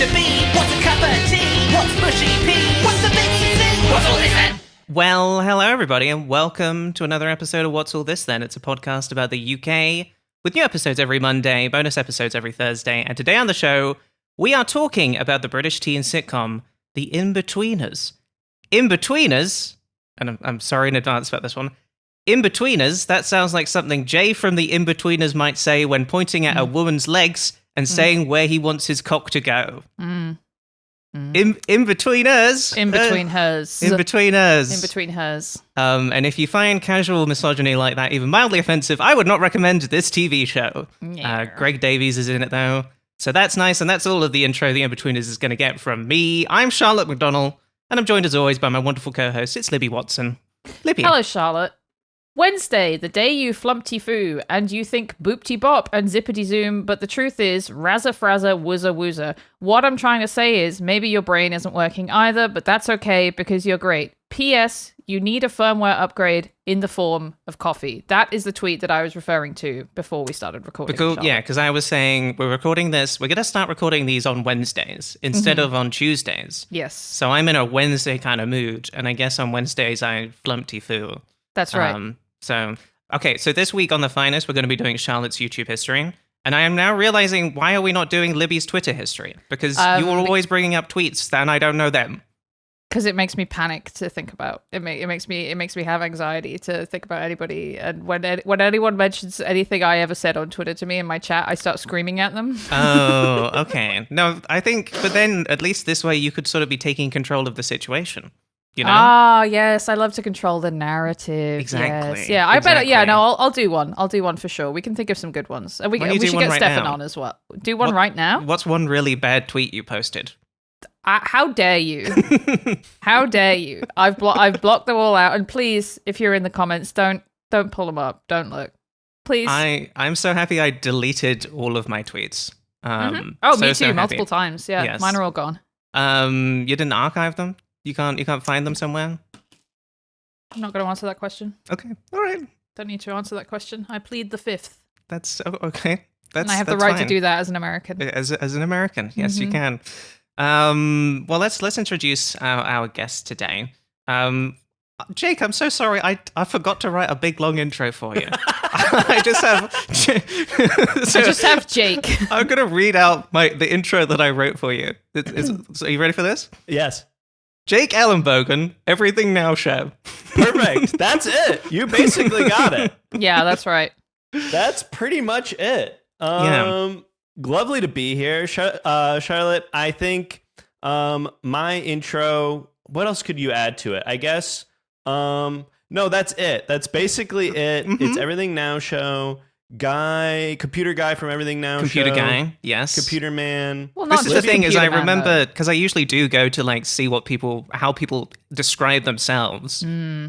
to be? What's a cup of tea? What's mushy peas? What's the biggie thing? What's all this then? Well, hello everybody, and welcome to another episode of What's All This Then? It's a podcast about the UK, with new episodes every Monday, bonus episodes every Thursday, and today on the show, we are talking about the British teen sitcom, The Inbetweeners. Inbetweeners, and I'm sorry in advance about this one, Inbetweeners, that sounds like something Jay from The Inbetweeners might say when pointing at a woman's legs and saying where he wants his cock to go. In between us. In between hers. In between us. In between hers. And if you find casual misogyny like that even mildly offensive, I would not recommend this TV show. Yeah. Greg Davies is in it, though. So that's nice, and that's all of the intro The Inbetweeners is going to get from me. I'm Charlotte McDonnell, and I'm joined as always by my wonderful co-host. It's Libby Watson. Libby. Hello, Charlotte. Wednesday, the day you flumpty foo, and you think boopty bop and zippity zoom, but the truth is razza frazza wooza wooza. What I'm trying to say is maybe your brain isn't working either, but that's okay because you're great. P.S. You need a firmware upgrade in the form of coffee. That is the tweet that I was referring to before we started recording. Because I was saying we're recording this. We're going to start recording these on Wednesdays instead of on Tuesdays. Yes. So I'm in a Wednesday kind of mood, and I guess on Wednesdays I flumpty foo. That's right. So this week on The Finest, we're going to be doing Charlotte's YouTube history. And I am now realizing, why are we not doing Libby's Twitter history? Because you are always bringing up tweets, and I don't know them. Because it makes me panic to think about. It makes me have anxiety to think about anybody. And when anyone mentions anything I ever said on Twitter to me in my chat, I start screaming at them. Oh, okay. No, I think, but then at least this way you could sort of be taking control of the situation. You know? Ah, yes, I love to control the narrative. Exactly. Yes. Yeah, I exactly. better. Yeah, no, I'll do one. I'll do one for sure. We can think of some good ones, and we should get right Stefan now? on as well. Do one right now. What's one really bad tweet you posted? How dare you? How dare you? I've blocked them all out. And please, if you're in the comments, don't pull them up. Don't look, please. I'm so happy I deleted all of my tweets. Oh, me too, so multiple times. Yeah, yes. Mine are all gone. You didn't archive them? You can't find them somewhere? I'm not going to answer that question. Okay, all right. Don't need to answer that question. I plead the fifth. That's okay. And I have the right fine. to do that as an American. As an American, yes, you can. Well, let's introduce our guest today. Jake, I'm so sorry. I forgot to write a big long intro for you. I just have Jake. I'm gonna read out the intro that I wrote for you. So are you ready for this? Yes. Jake Ellenbogen, Everything Now show. Perfect. That's it. You basically got it. Yeah, that's right. That's pretty much it. Lovely to be here, Charlotte. I think my intro. What else could you add to it? I guess. No, that's it. That's basically it. Mm-hmm. It's Everything Now show. Computer guy from Everything Now Computer show. guy, yes. Computer man. Well, this is the thing is I man, remember, because I usually do go to like see how people describe themselves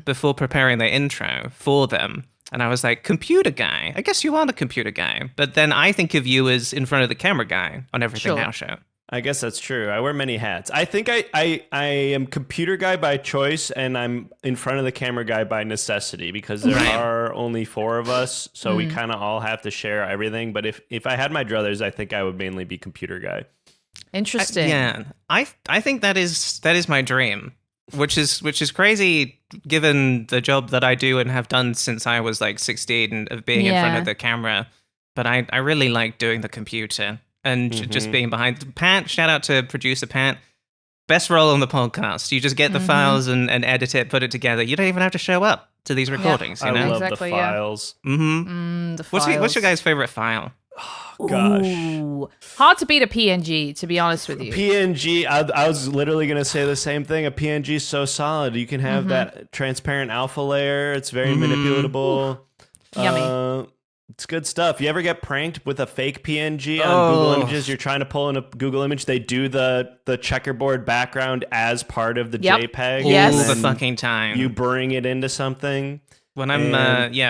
before preparing their intro for them. And I was like, computer guy. I guess you are the computer guy. But then I think of you as in front of the camera guy on Everything Now show. I guess that's true. I wear many hats. I think I am computer guy by choice, and I'm in front of the camera guy by necessity, because there are only 4 of us, so we kind of all have to share everything. But if I had my druthers, I think I would mainly be computer guy. Interesting. Yeah, I think that is my dream, which is crazy given the job that I do and have done since I was like 16 of being in front of the camera. But I really like doing the computer. And just being behind. Pat, shout out to producer Pat. Best role on the podcast. You just get the files and edit it, put it together. You don't even have to show up to these recordings. You know? I love Exactly, the files. The What's your guys' favorite file? Oh, gosh. Ooh. Hard to beat a PNG, to be honest with you. PNG, I was literally going to say the same thing. A PNG is so solid. You can have that transparent alpha layer. It's very manipulatable. Yummy. It's good stuff. You ever get pranked with a fake PNG on Google Images? You're trying to pull in a Google image. They do the checkerboard background as part of the JPEG. Yes. All the fucking time. You bring it into something. When I'm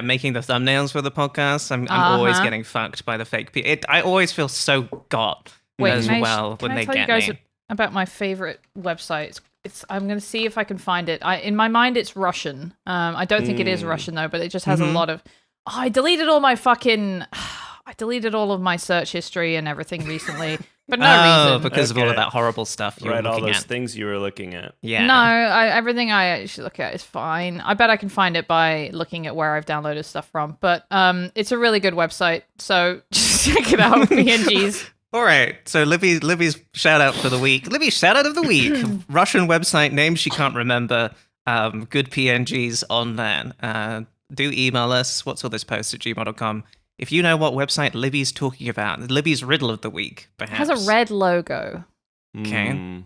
making the thumbnails for the podcast, I'm always getting fucked by the fake I always feel so got as well when they get me. Can I tell you guys about my favorite website? I'm going to see if I can find it. In my mind, it's Russian. I don't think it is Russian, though, but it just has a lot of... I deleted all of my search history and everything recently. but no reason. Because of all of Okay. that horrible stuff you were Right, all looking those at. things you were looking at. Yeah. No, everything I actually look at is fine. I bet I can find it by looking at where I've downloaded stuff from. But it's a really good website, so just check it out. PNGs. All right. So Libby's shout out for the week. Libby's shout out of the week. Russian website name she can't remember. Good PNGs on there. Do email us. What's all this post at gmail.com. If you know what website Libby's talking about, Libby's riddle of the week, It perhaps. has a red logo. Okay. Mm.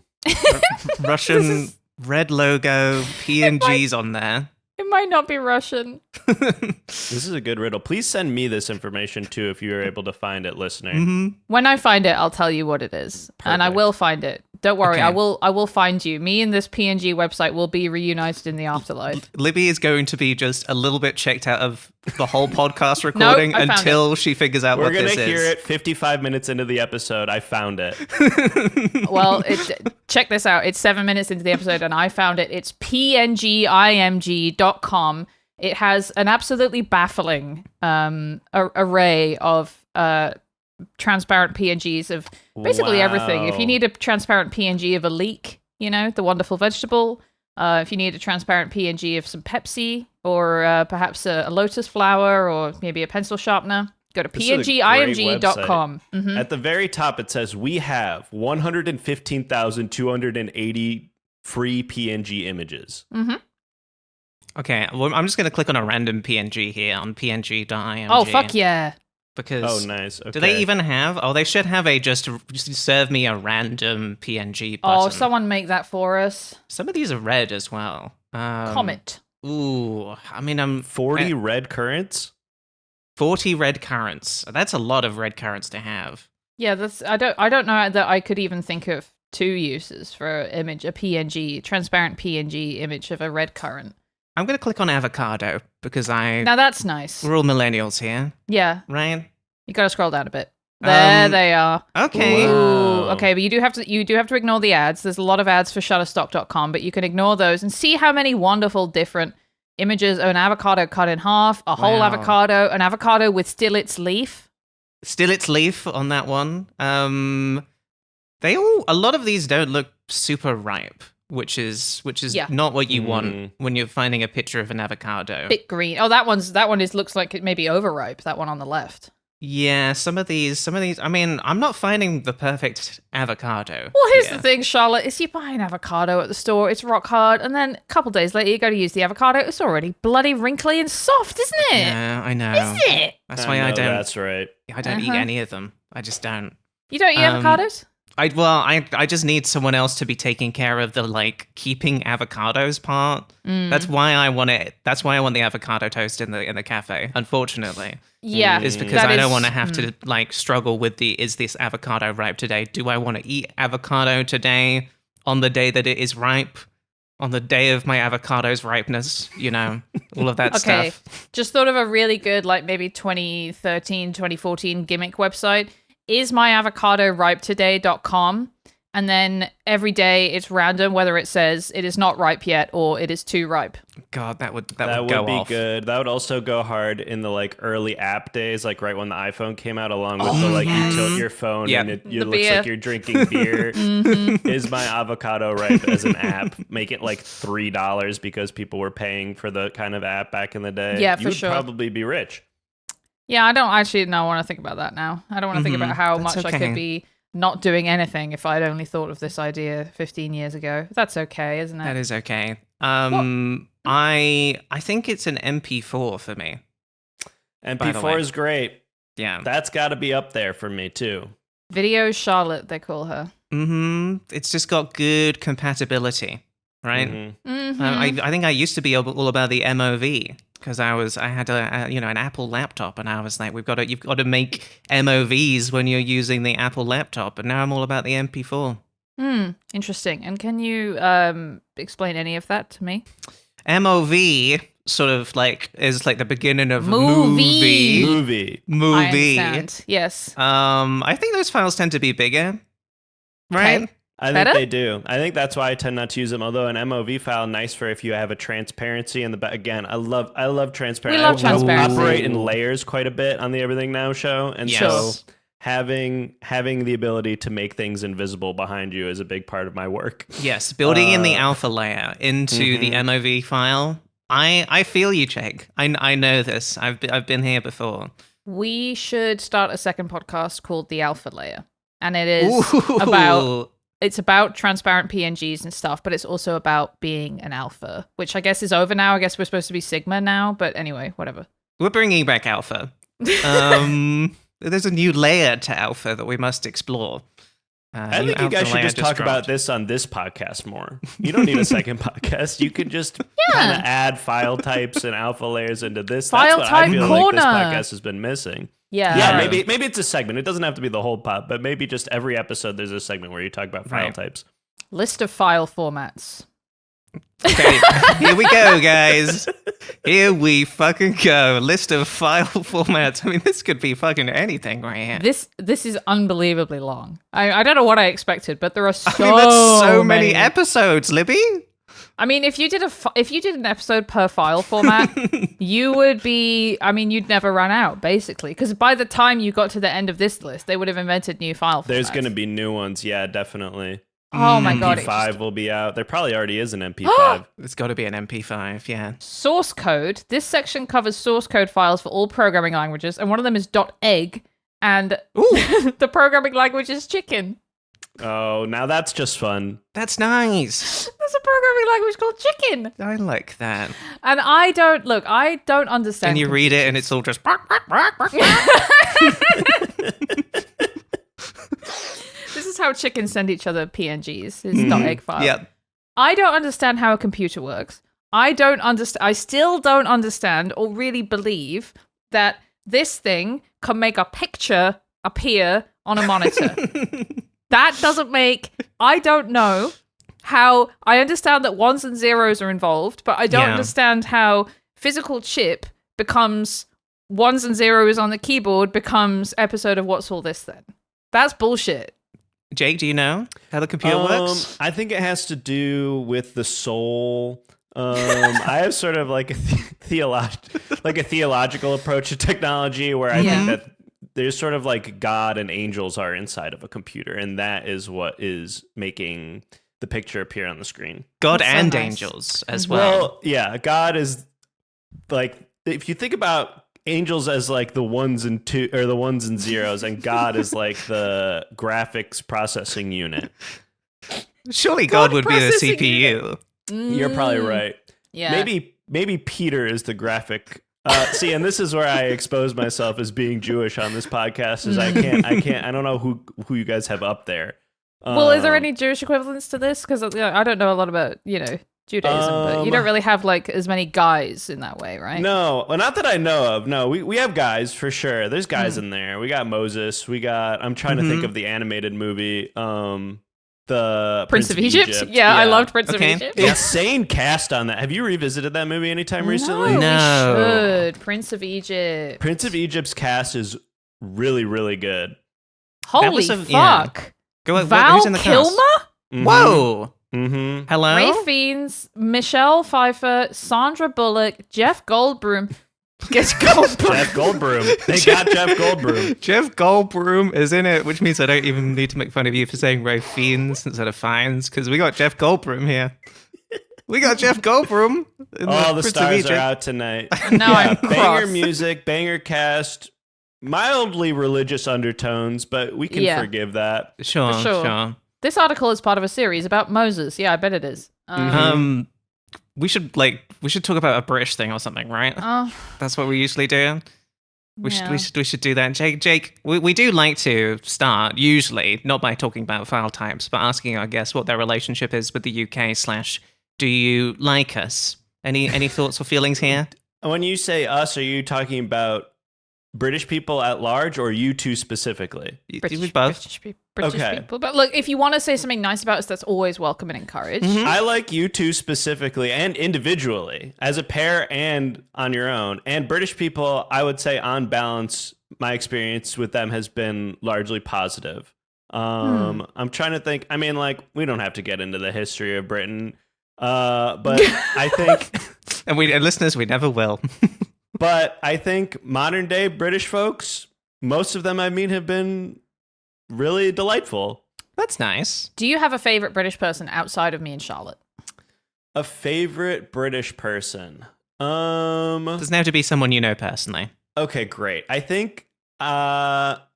Russian red logo, PNGs on there. It might not be Russian. This is a good riddle. Please send me this information too if you are able to find it, listener. Mm-hmm. When I find it, I'll tell you what it is. And I Perfect. will find it. Don't worry, Okay. I will find you. Me and this PNG website will be reunited in the afterlife. Libby is going to be just a little bit checked out of the whole podcast recording I found until she figures out We're what going this to hear is. it 55 minutes into the episode. I found it. Well, check this out. It's 7 minutes into the episode and I found it. It's pngimg.com. It has an absolutely baffling array of transparent PNGs of basically everything. If you need a transparent PNG of a leek, the wonderful vegetable, if you need a transparent PNG of some Pepsi or perhaps a lotus flower or maybe a pencil sharpener, go to This is a great pngimg.com. Mhm. At the very top, it says we have 115,280 free PNG images. Okay, well, I'm just going to click on a random PNG here on png.img. Oh, fuck yeah. Because Oh, nice. Okay. do they even have? Oh, they should have a just serve me a random PNG button. Oh, someone make that for us. Some of these are red as well. Comment. Ooh, I mean, 40 red currants? 40 red currants. That's a lot of red currants to have. Yeah, I don't know that I could even think of two uses for a PNG, transparent PNG image of a red currant. I'm going to click on avocado because Now that's nice. we're all millennials here, Yeah, right? you got to scroll down a bit. There Um, they are. Okay. Ooh, Wow. okay, but you do have to ignore the ads. There's a lot of ads for Shutterstock.com, but you can ignore those and see how many wonderful different images of an avocado cut in half, a whole Wow. avocado, an avocado with still its leaf. Still its leaf on that one. A lot of these don't look super ripe, which is Yeah. not what you Mm. want when you're finding a picture of an avocado. Bit green. Oh, that one looks like it may be overripe. That one on the left. Yeah, some of these. I mean, I'm not finding the perfect avocado. Well, here's here. the thing, Charlotte, is you buy an avocado at the store, it's rock hard, and then a couple days later you go to use the avocado, it's already bloody wrinkly and soft, isn't it? Yeah, I know. Isn't it? That's why I know, don't. That's right. I don't eat Uh-huh. any of them. I just don't. You don't eat avocados? I just need someone else to be taking care of the keeping avocados part. That's why I want it. That's why I want the avocado toast in the cafe. Unfortunately, Yeah. is because that I don't is- want to have to struggle with is this avocado ripe today? Do I want to eat avocado today on the day that it is ripe? On the day of my avocado's ripeness, all of that Okay, stuff. just thought of a really good, maybe 2013, 2014 gimmick website. Is myavocadoripetoday.com, and then every day it's random whether it says it is not ripe yet or it is too ripe. God, that would That go would be off. good. That would also go hard in the early app days, right when the iPhone came out, along with you tilt your phone Yeah. and it The looks beer. like you're drinking beer. Is my avocado ripe as an app? Make it $3 because people were paying for the kind of app back in the day. Yeah, for you would sure. probably be rich. Yeah, I don't actually want to think about that now. I don't want to think about how That's much I okay. could be not doing anything if I'd only thought of this idea 15 years ago. That's okay, isn't it? That is okay. I think it's an MP4 for me. And By the P4 way. is great. Yeah. That's got to be up there for me too. Video Charlotte, they call her. It's just got good compatibility, right? Mhm. Mhm. I think I used to be all about the MOV because I had an Apple laptop and I was like, you've got to make MOVs when you're using the Apple laptop, and now I'm all about the MP4. Interesting. And can you explain any of that to me? MOV sort of is the beginning of Movie. Movie. movie. I understand. Yes. I think those files tend to be bigger, right? Okay. I Better? think they do. I think that's why I tend not to use them. Although an MOV file, nice for if you have a transparency in the back. Again, I love transparency. We love I transparency. operate in layers quite a bit on the Everything Now show, and Yes. so having the ability to make things invisible behind you is a big part of my work. Yes, building in the alpha layer into the MOV file. I feel you, Jake. I know this. I've been here before. We should start a second podcast called The Alpha Layer. And it is Ooh. about transparent PNGs and stuff, but it's also about being an alpha, which I guess is over now. I guess we're supposed to be Sigma now, but anyway, whatever. We're bringing back alpha. There's a new layer to alpha that we must explore. I think you guys should just talk about this on this podcast more. You don't need a second podcast. You can just kind of add file types and alpha layers into this. File That's what type I feel corner. like this podcast has been missing. Yeah. Maybe it's a segment. It doesn't have to be the whole pod, but maybe just every episode there's a segment where you talk about file types. List of file formats. Okay, here we go, guys. Here we fucking go. List of file formats. I mean, this could be fucking anything right here. This is unbelievably long. I don't know what I expected, but there are I mean, that's so many many episodes, Libby. I mean, if you did an episode per file format, you would be. I mean, you'd never run out, basically, because by the time you got to the end of this list, they would have invented new file formats. There's going to be new ones. Yeah, definitely. Oh my god! MP5 will be out. There probably already is an MP5. It's got to be an MP5, yeah. Source code. This section covers source code files for all programming languages, and one of them is .egg, and the programming language is chicken. Oh, now that's just fun. That's nice. There's a programming language called chicken. I like that. And I don't understand. And you read it and it's all just... This is how chickens send each other PNGs. Is .egg file. Yeah. I don't understand how a computer works. I still don't understand or really believe that this thing can make a picture appear on a monitor. That doesn't make... I don't know how... I understand that ones and zeros are involved, but I don't understand how physical chip becomes ones and zeros on the keyboard becomes episode of What's All This Then? That's bullshit. Jake, do you know how the computer works? I think it has to do with the soul. I have sort of like a theological approach to technology where I think that there's sort of like God and angels are inside of a computer, and that is what is making the picture appear on the screen. God That's so and nice. angels as well. Well, yeah, God is like, if you think about angels as like the ones and two or the ones and zeros, and God is like the graphics processing unit. Surely God would be the CPU. You're probably right. Yeah. Maybe Peter is the graphic. See, and this is where I expose myself as being Jewish on this podcast. Is I don't know who you guys have up there. Well, is there any Jewish equivalents to this? Because I don't know a lot about, Judaism, but you don't really have like as many guys in that way, right? No, well, not that I know of. No, we have guys for sure. There's guys in there. We got Moses. I'm trying to think of the animated movie. The Prince of Egypt? Yeah, I loved Prince of Egypt. Insane cast on that. Have you revisited that movie anytime recently? No. We should. Prince of Egypt. Prince of Egypt's cast is really, really good. Holy fuck. Val who's in the Kilmer? cast? Mm-hmm. Whoa. Mm-hmm. Hello? Ray Fiennes, Michelle Pfeiffer, Sandra Bullock, Jeff Goldblum. Jeff Goldblum. They got Jeff Goldblum. Jeff Goldblum is in it, which means I don't even need to make fun of you for saying Ray Fiennes instead of Fiennes, because we got Jeff Goldblum here. We got Jeff Goldblum. All the stars are out tonight. Now I'm banger cross. music, banger cast, mildly religious undertones, but we can forgive that. Sure. This article is part of a series about Moses. Yeah, I bet it is. We should talk about a British thing or something, right? That's what we usually do. We should do that. Jake, we do like to start usually not by talking about file types, but asking our guests what their relationship is with the UK / do you like us? Any thoughts or feelings here? When you say us, are you talking about British people at large, or you two specifically? British people. But look, if you want to say something nice about us, that's always welcome and encouraged. Mm-hmm. I like you two specifically and individually, as a pair and on your own. And British people, I would say on balance, my experience with them has been largely positive. I'm trying to think. I mean, like, we don't have to get into the history of Britain, but I think... and listeners, we never will. But I think modern day British folks, most of them have been really delightful. That's nice. Do you have a favorite British person outside of me and Charlotte? A favorite British person? Doesn't have to be someone you know personally. Okay, great. I think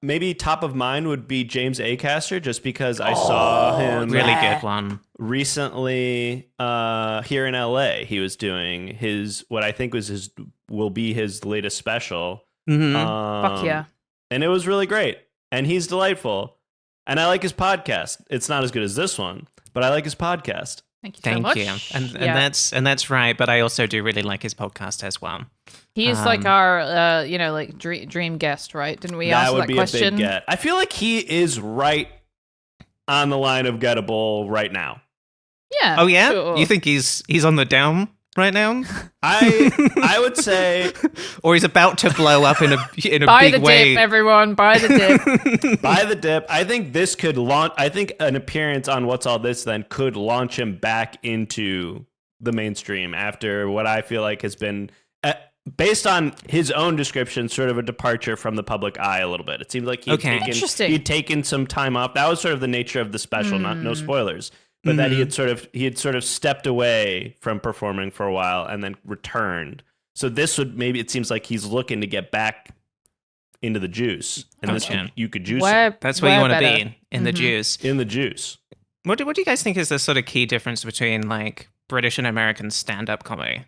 maybe top of mind would be James Acaster, just because I saw him Really good one. recently here in LA. He was doing what I think will be his latest special. Mm-hmm. Fuck yeah. And it was really great. And he's delightful. And I like his podcast. It's not as good as this one, but I like his podcast. Thank you so Thank much. you. And that's right, but I also do really like his podcast as well. He is like our, like dream guest, right? Didn't we ask that question? That would be a big get. I feel like he is right on the line of gettable right now. Yeah. Oh yeah? Sure. You think he's on the down right now? I would say, or he's about to blow up in a Buy big the way. dip, everyone. Buy the dip. Buy the dip. I think this could launch. I think an appearance on What's All This then could launch him back into the mainstream after what I feel like has been, based on his own description, sort of a departure from the public eye a little bit. It seems like he'd taken some time off. That was sort of the nature of the special. No spoilers. But that he had sort of stepped away from performing for a while and then returned. So this it seems like he's looking to get back into the juice, and you could juice it. That's where you want to be, in the juice. In the juice. What do you guys think is the sort of key difference between like British and American stand-up comedy?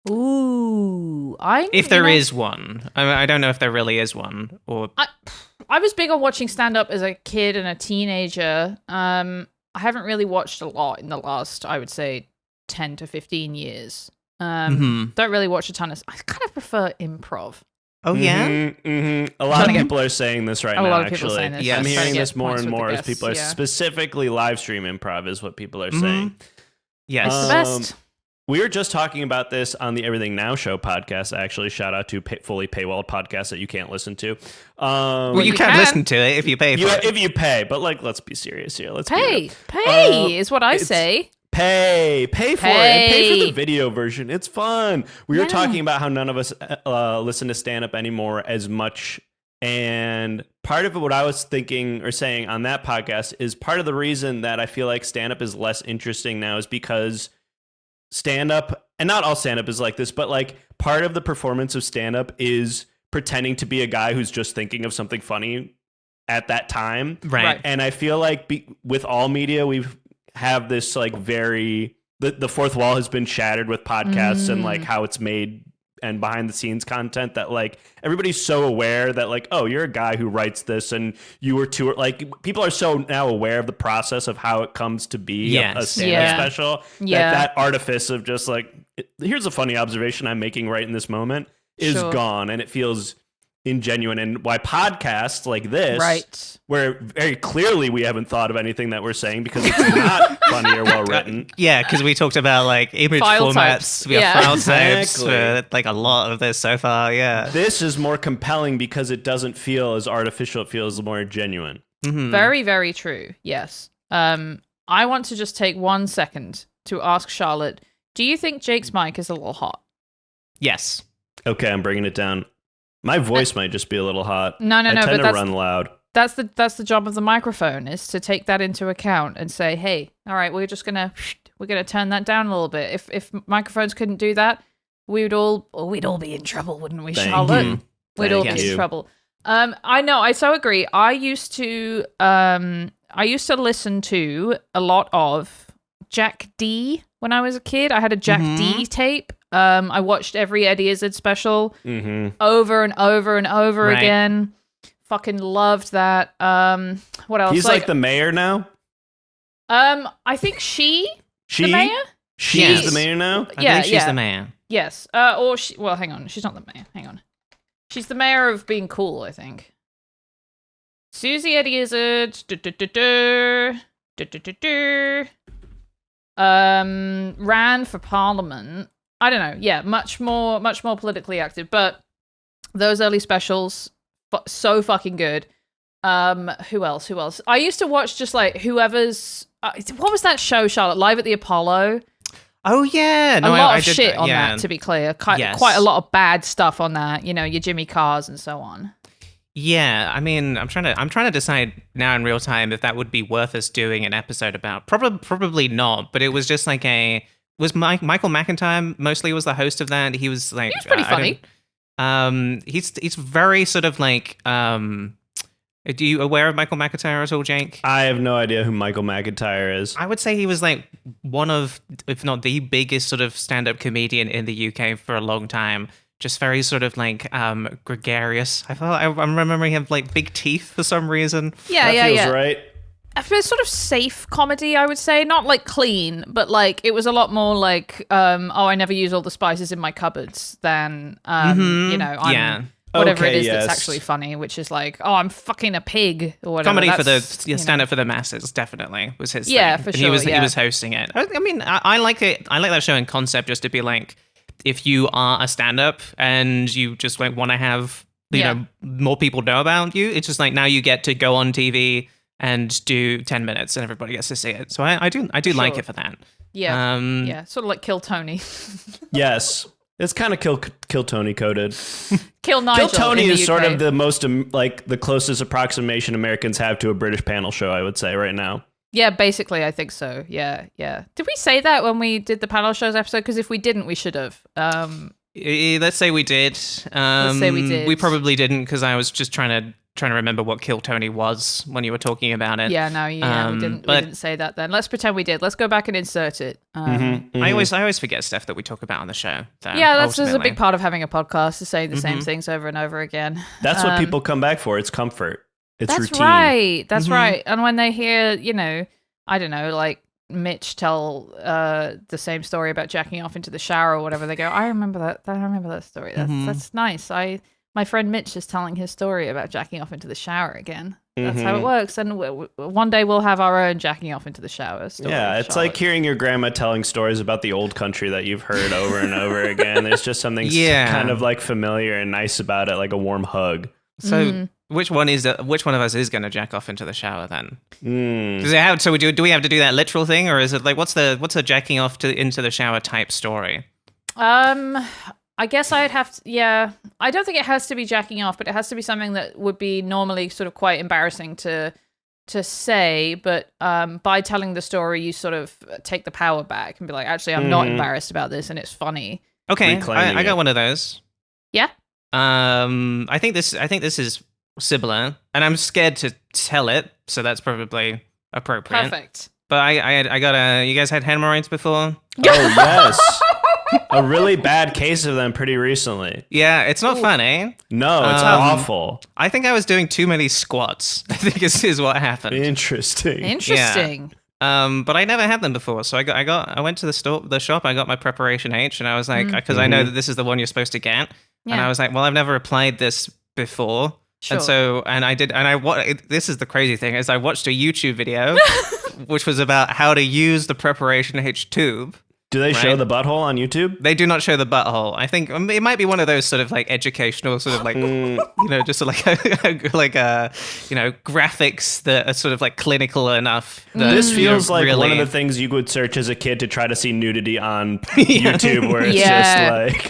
Ooh, if there is one. I don't know if there really is one. Or I was big on watching stand-up as a kid and a teenager. I haven't really watched a lot in the last, I would say, 10 to 15 years. Don't really watch a ton of... I kind of prefer improv. Oh, yeah? Mm-hmm. A lot of people are saying this right now, A lot of actually. people are saying this. Yes. I'm hearing this more points and with the more as guests, people are specifically live stream improv is what people are saying. Yes. It's the best. We were just talking about this on the Everything Now Show podcast. Actually, shout out to fully paywalled podcast that you can't listen to. Well, you can listen to it if you pay for it. If you pay, but let's be serious here. Let's Pay is what I say. Pay for it. And pay for the video version. It's fun. We were talking about how none of us listen to stand-up anymore as much. And part of what I was thinking or saying on that podcast is part of the reason that I feel like stand-up is less interesting now is because stand-up, and not all stand-up is like this, but like part of the performance of stand-up is pretending to be a guy who's just thinking of something funny at that time. Right. And I feel like with all media, have this like the fourth wall has been shattered with podcasts and like how it's made and behind the scenes content that like everybody's so aware that like, oh, you're a guy who writes this and you were too, like people are so now aware of the process of how it comes to be a stand-up special that artifice of just like, here's a funny observation I'm making right in this moment is gone, and it feels ingenuine. And why podcasts like this, where very clearly we haven't thought of anything that we're saying because it's not funny or well written. Yeah, because we talked about like image file formats, types. we have file types Exactly. for like a lot of this so far. Yeah, This is more compelling because it doesn't feel as artificial. It feels more genuine. Very, very true. Yes. I want to just take 1 second to ask Charlotte, do you think Jake's mic is a little hot? Yes. Okay, I'm bringing it down. My voice might just be a little hot. No, I tend but to run loud. That's the job of the microphone, is to take that into account and say, hey, all right, we're gonna turn that down a little bit. If microphones couldn't do that, we'd all be in trouble, wouldn't we, Charlotte? you. We'd all Thank be you. in trouble. I know, I so agree. I used to listen to a lot of Jack D when I was a kid. I had a Jack D tape. I watched every Eddie Izzard special over and over and over again. Fucking loved that. What else? He's like the mayor now? I think the mayor? She's the mayor now? I think she's the mayor. Yes. Well, hang on. She's not the mayor. Hang on. She's the mayor of being cool, I think. Susie Eddie Izzard. Ran for parliament. I don't know. Yeah, much more politically active. But those early specials, so fucking good. Who else? I used to watch just like whoever's. What was that show, Charlotte? Live at the Apollo. Oh yeah, No, a lot of shit on that. To be clear, quite Yes. a lot of bad stuff on that. You know, your Jimmy Carrs and so on. Yeah, I mean, I'm trying to decide now in real time if that would be worth us doing an episode about. Probably not, but it was just like Michael McIntyre mostly was the host of that. He was like, He was pretty funny. He's very sort of like, do you aware of Michael McIntyre at all, Jake? I have no idea who Michael McIntyre is. I would say he was like one of, if not the biggest sort of stand-up comedian in the UK for a long time. Just very sort of like gregarious. I'm remembering him like big teeth for some reason. Yeah, that feels right. It's sort of safe comedy, I would say. Not like clean, but like it was a lot more like, I never use all the spices in my cupboards than, whatever it is that's actually funny, which is like, I'm fucking a pig or whatever. Comedy for the stand up for the masses, definitely was his thing. For and sure. He was hosting it. I mean, I like it. I like that show in concept, just to be like, if you are a stand up and you just like want to have you know more people know about you, it's just like now you get to go on TV and do 10 minutes and everybody gets to see it. So I do like it for that. Yeah. Sort of like Kill Tony. Yes. It's kind of Kill Tony coded. Kill Nigel. Kill Tony is UK. sort of the most like the closest approximation Americans have to a British panel show, I would say, right now. Yeah, basically, I think so. Yeah. Did we say that when we did the panel shows episode? Because if we didn't, we should have. Let's say we did. We probably didn't because I was just trying to remember what Kill Tony was when you were talking about it. Yeah, no, we didn't say that then. Let's pretend we did. Let's go back and insert it. I always forget stuff that we talk about on the show. Though, yeah, that's just a big part of having a podcast, to say the same things over and over again. That's what people come back for. It's comfort. It's routine. That's Mm-hmm. right. And when they hear, I don't know, like Mitch tell the same story about jacking off into the shower or whatever, they go, I remember that story. That's nice. My friend Mitch is telling his story about jacking off into the shower again. That's how it works. And one day we'll have our own jacking off into the shower story. Yeah, it's like hearing your grandma telling stories about the old country that you've heard over and over again. There's just something kind of like familiar and nice about it, like a warm hug. So which one of us is going to jack off into the shower then? Does it have, so do we have to do that literal thing, or is it like what's the jacking off into the shower type story? I guess I'd have to, yeah. I don't think it has to be jacking off, but it has to be something that would be normally sort of quite embarrassing to say, but by telling the story, you sort of take the power back and be like, actually, I'm not embarrassed about this, and it's funny. Okay, I got one of those. Yeah. I think this is similar, and I'm scared to tell it, so that's probably appropriate. Perfect. But I got you guys had hemorrhoids before? Oh, yes. A really bad case of them pretty recently. Yeah, it's not funny. No, it's awful. I think I was doing too many squats. I think is what happened. Interesting. Yeah. But I never had them before, so I went to the shop. I got my Preparation H, and I was like, because I know that this is the one you're supposed to get, and I was like, well, I've never applied this before, and so this is the crazy thing is I watched a YouTube video, which was about how to use the Preparation H tube. Do they show the butthole on YouTube? They do not show the butthole. I think it might be one of those sort of like educational sort of like, just sort of like graphics that are sort of like clinical enough. That, this feels like really... one of the things you would search as a kid to try to see nudity on YouTube, where it's just like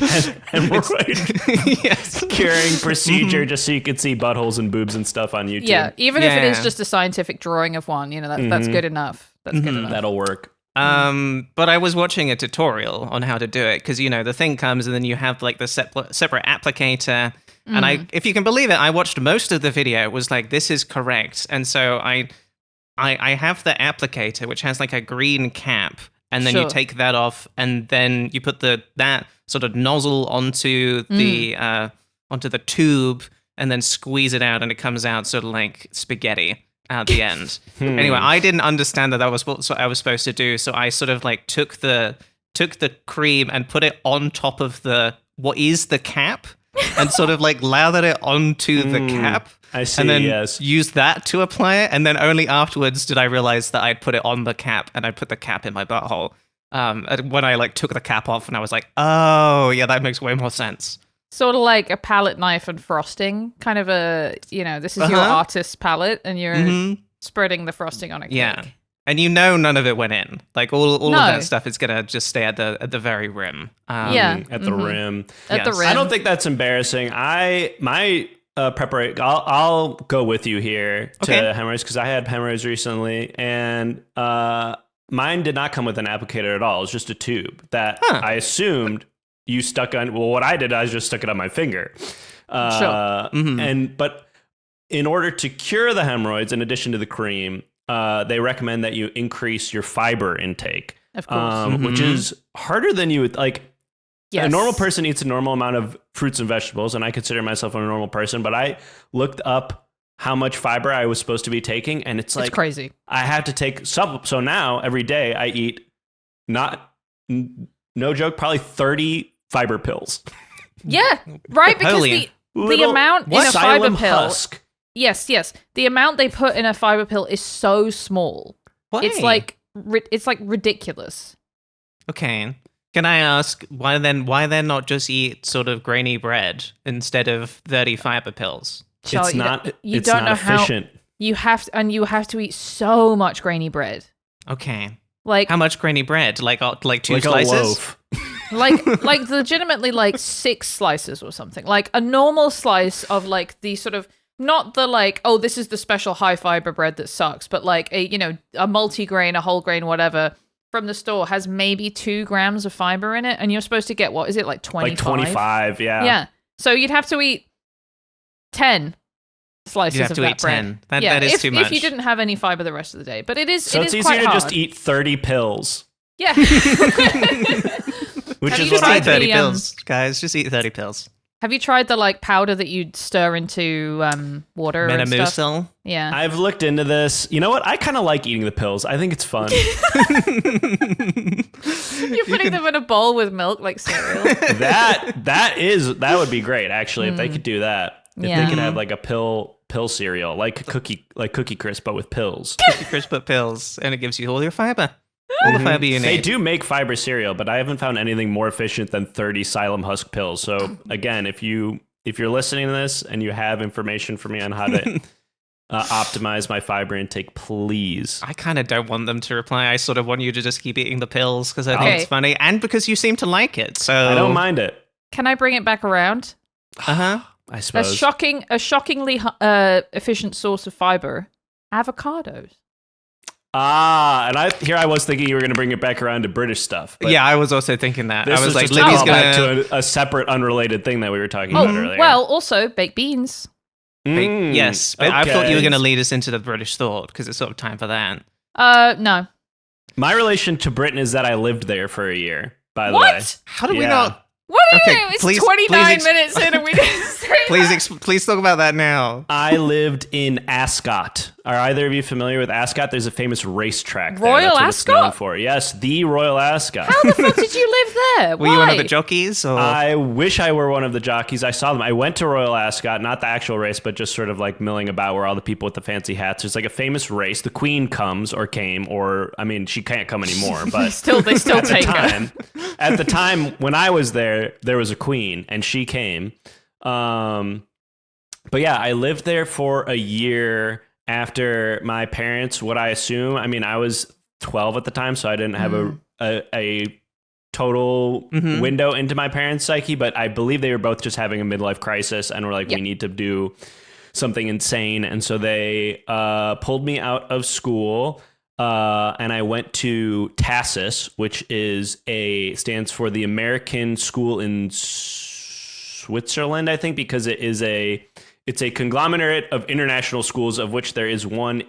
hemorrhoid curing procedure just so you could see buttholes and boobs and stuff on YouTube. Yeah, even if it is just a scientific drawing of one, that's good enough. That's good enough. That'll work. But I was watching a tutorial on how to do it because the thing comes and then you have like the separate applicator, and if you can believe it, I watched most of the video. It was like, this is correct, and so I have the applicator which has like a green cap, and then you take that off, and then you put that sort of nozzle onto the tube, and then squeeze it out, and it comes out sort of like spaghetti at the end. Anyway, I didn't understand that was what I was supposed to do, so I sort of like took the cream and put it on top of what is the cap, and sort of like lathered it onto the cap. I see. And then used that to apply it, and then only afterwards did I realize that I'd put it on the cap, and I put the cap in my butthole. When I like took the cap off, and I was like, oh yeah, that makes way more sense. Sort of like a palette knife and frosting, kind of this is your artist's palette, and you're spreading the frosting on a cake. Yeah, and none of it went in. Like all of that stuff is gonna just stay at the very rim. At the rim. At the rim. I don't think that's embarrassing. My preparation. I'll go with you here to Okay. hemorrhoids because I had hemorrhoids recently, and mine did not come with an applicator at all. It was just a tube that I assumed you stuck on. Well, what I did, I just stuck it on my finger. But in order to cure the hemorrhoids, in addition to the cream, they recommend that you increase your fiber intake, Of course. which is harder than you would like. Yes. A normal person eats a normal amount of fruits and vegetables, and I consider myself a normal person, but I looked up how much fiber I was supposed to be taking, and it's like crazy. I have to take some. So now every day I eat no joke, probably 30 fiber pills. Yeah, right. Because Holy. the amount in a fiber Xylem pill. husk. Yes. The amount they put in a fiber pill is so small. Why? It's like ridiculous. Okay. Can I ask why then not just eat sort of grainy bread instead of 30 fiber pills? Charlie, It's not. you It's don't not know how efficient. you have to eat so much grainy bread. Okay. Like How much grainy bread? Like 2 Like slices? a loaf. like legitimately like 6 slices or something. Like a normal slice of like the sort of not the like, oh, this is the special high fiber bread that sucks, but like a multi-grain, a whole grain, whatever from the store has maybe 2 grams of fiber in it, and you're supposed to get what is it like 25? Like 25, yeah. Yeah. So you'd have to eat 10 slices You'd have of to that eat bread. 10. That is too much. If you didn't have any fiber the rest of the day, but it is So it it's is easier quite to hard. just eat 30 pills, Yeah. which Have is you what Just I tried eat did. 30 the, pills, guys. Just eat 30 pills. Have you tried the like powder that you'd stir into water and stuff? Metamucil. Yeah. I've looked into this. You know what? I kind of like eating the pills. I think it's fun. You're putting them in a bowl with milk like cereal. that would be great actually if they could do that. If Yeah. they could have like a pill cereal, like Cookie Crisp, but with pills. Crisp pills, and it gives you all your fiber. All the fiber you need. They do make fiber cereal, but I haven't found anything more efficient than 30 Xylem husk pills. So again, if you're listening to this and you have information for me on how to optimize my fiber intake, please. I kind of don't want them to reply. I sort of want you to just keep eating the pills because I think Okay. it's funny, and because you seem to like it. So I don't mind it. Can I bring it back around? Uh-huh. I A suppose. shockingly efficient source of fiber, avocados. And I was thinking you were going to bring it back around to British stuff. But Yeah, I was also thinking that. this I was like, just a Libby's callback gonna. to a separate, unrelated thing that we were talking about earlier. Well, also baked beans. Yes, but I thought you were okay. going to lead us into the British thought because it's sort of time for that. No. My relation to Britain is that I lived there for a year, by the way. What? How do we Yeah. not? What are Okay, you doing? It's please- 29 please minutes in and we didn't say that. Please talk about that now. I lived in Ascot. Are either of you familiar with Ascot? There's a famous racetrack there. Royal That's what it's known Ascot? for. Yes, the Royal Ascot. How the fuck did you live there? Were you one of Why? the jockeys? Or? I wish I were one of the jockeys. I saw them. I went to Royal Ascot, not the actual race, but just sort of like milling about where all the people with the fancy hats. There's like a famous race. The Queen comes or came, or I mean, she can't come anymore. But They still take her. at the time when I was there was a queen and she came. But yeah, I lived there for a year after my parents, what I assume, I mean, I was 12 at the time, so I didn't have a total window into my parents' psyche, but I believe they were both just having a midlife crisis and were like, we need to do something insane. And so they pulled me out of school. And I went to TASIS, which stands for the American School in Switzerland, I think, because it's a conglomerate of international schools, of which there is one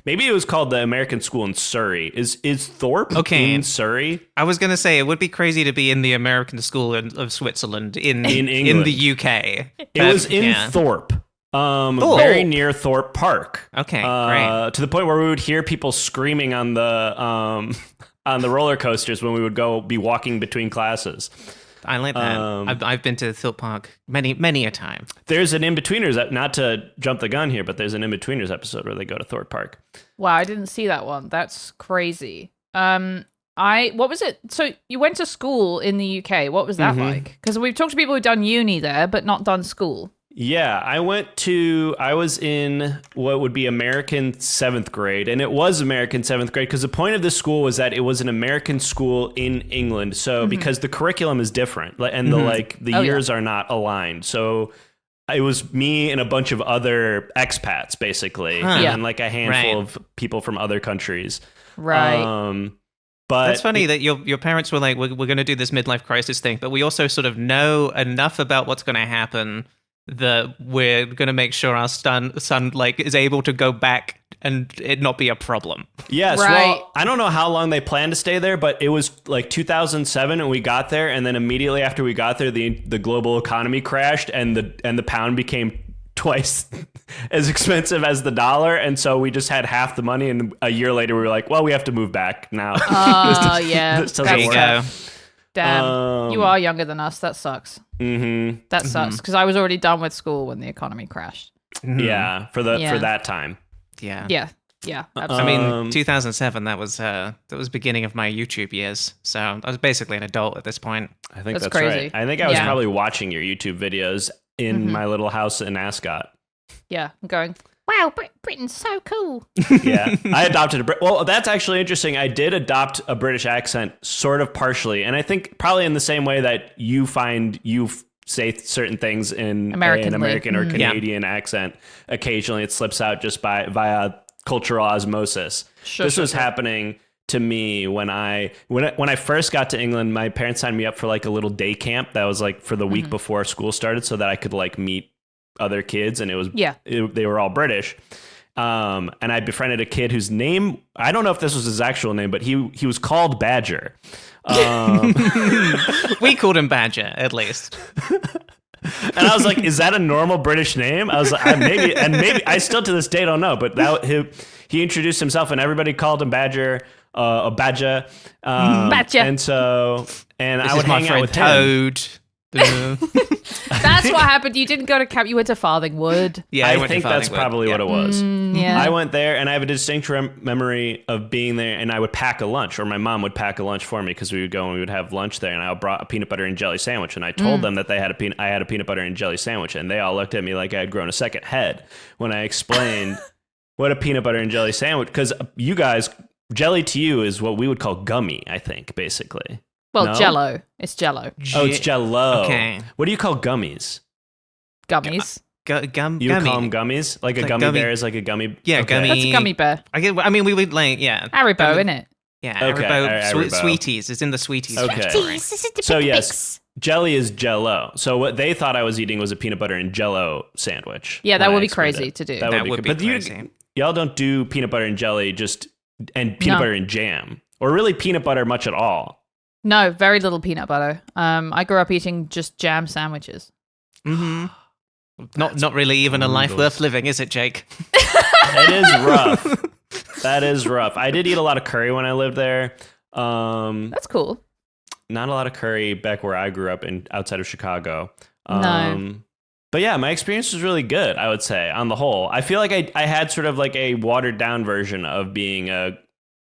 maybe it was called the American School in Surrey. Is Thorpe in Surrey? I was going to say, it would be crazy to be in the American School of Switzerland in England. in the UK. It was in Thorpe. Very near Thorpe Park. Okay, great. To the point where we would hear people screaming on the roller coasters when we would be walking between classes. I like that. I've been to Thorpe Park many a time. There's an Inbetweeners, not to jump the gun here, but there's an Inbetweeners episode where they go to Thorpe Park. Wow, I didn't see that one. That's crazy. What was it? So you went to school in the UK. What was that like? Because we've talked to people who've done uni there, but not done school. Yeah, I was in what would be American 7th grade, and it was American 7th grade because the point of this school was that it was an American school in England. So because the curriculum is different and the years are not aligned. So it was me and a bunch of other expats, basically, Huh. and Yeah. then like a handful Right. of people from other countries. Right. But That's funny that your parents were like, we're going to do this midlife crisis thing, but we also sort of know enough about what's going to happen that we're going to make sure our son like is able to go back and it not be a problem. Yes, Right. well, I don't know how long they planned to stay there, but it was like 2007 and we got there, and then immediately after we got there, the global economy crashed and the pound became twice as expensive as the dollar, and so we just had half the money, and a year later we were like, well, we have to move back now. Oh, yeah. This doesn't There you work. go. Damn. You are younger than us. That sucks. Mm-hmm. That sucks because I was already done with school when the economy crashed. Yeah, for Yeah. that time. Yeah. Yeah. Yeah. I Absolutely. mean, 2007, that was beginning of my YouTube years. So I was basically an adult at this point. I think That's that's crazy. right. I think I was Yeah. probably watching your YouTube videos in Mhm. my little house in Ascot. Yeah. I'm going, wow, Britain's so cool. Yeah, I adopted a well, that's actually interesting. I did adopt a British accent sort of partially, and I think probably in the same way that you find say certain things in an Americanly. American or Yeah. Canadian accent. Occasionally it slips out just via cultural osmosis. Sure, This sure, was sure. happening to me when I first got to England. My parents signed me up for like a little day camp that was like for the week before school started, so that I could like meet other kids, and it was Yeah. they were all British. And I befriended a kid whose name, I don't know if this was his actual name, but he was called Badger. We called him Badger, at least. And I was like, is that a normal British name? I was like, maybe I still to this day don't know, but he introduced himself and everybody called him Badger, or Badger. Badger. And so, and This I would is my hang out friend with him. Toad. That's what happened. You didn't go to camp. You went to Farthingwood. Yeah, I went to think that's Farthingwood. probably what Yeah. it was. Yeah. I went there and I have a distinct memory of being there, and I would pack a lunch, or my mom would pack a lunch for me because we would go and we would have lunch there, and I brought a peanut butter and jelly sandwich, and I told them that I had a peanut butter and jelly sandwich, and they all looked at me like I had grown a second head when I explained what a peanut butter and jelly sandwich, because you guys, jelly to you is what we would call gummy, I think, basically. Well, No? Jello. It's Jello. Oh, it's Jello. Okay. What do you call gummies? Gummies. Gummy. You would call them gummies? Like a Like gummy gummy- bear is like a gummy? Yeah, Okay. gummy. That's a gummy bear. I mean, we would like, yeah. Haribo, innit? Yeah, Okay, Haribo, Haribo. Sweeties. It's in the Sweeties Okay. category. So yes, jelly is Jello. So what they thought I was eating was a peanut butter and Jello sandwich. Yeah, that when would I be explained crazy it. to do. That That would would be, be but crazy. y'all don't do peanut butter and jelly and peanut No. butter and jam, or really peanut butter much at all. No, very little peanut butter. I grew up eating just jam sandwiches. Mm-hmm. Not really even a life brutal. worth living, is it, Jake? It is rough. That is rough. I did eat a lot of curry when I lived there. That's cool. Not a lot of curry back where I grew up outside of Chicago. No. But yeah, my experience was really good, I would say, on the whole. I feel like I had sort of like a watered down version of being a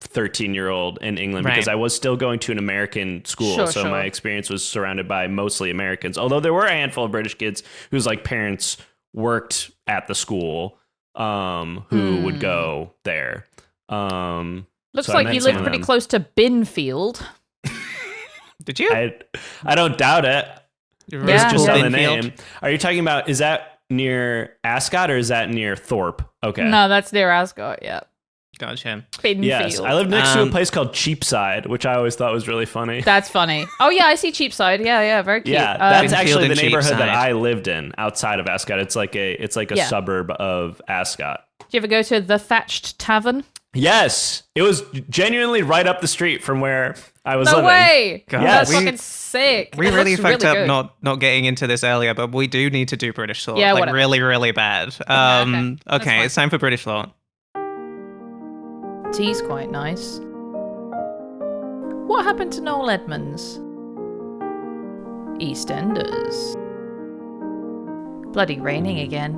13-year-old in England, Right. because I was still going to an American school. Sure, so sure. my experience was surrounded by mostly Americans, although there were a handful of British kids whose like parents worked at the school, who would go there. Looks So I like met you some lived of pretty them. close to Binfield. Did you? I don't doubt it. You're Yeah. It's just Yeah. on the Binfield. name. Are you talking about, is that near Ascot or is that near Thorpe? Okay. No, that's near Ascot. Yeah. Gotcha. Binfield. Yes, I lived next to a Um, place called Cheapside, which I always thought was really funny. That's funny. Oh yeah, I see Cheapside. Yeah, very cute. Yeah, that's Binfield actually and the neighborhood that Cheapside. I lived in outside of Ascot. It's like a Yeah. suburb of Ascot. Did you ever go to the Thatched Tavern? Yes, it was genuinely right up the street from where I was No living. way. God, That's we- fucking sick. We It really looks fucked up good. not getting into this earlier, but we do need to do British thought. Yeah, like whatever. really, really bad. Okay, that's Okay, fine. it's time for British thought. Tea's quite nice. What happened to Noel Edmonds? EastEnders. Bloody raining again.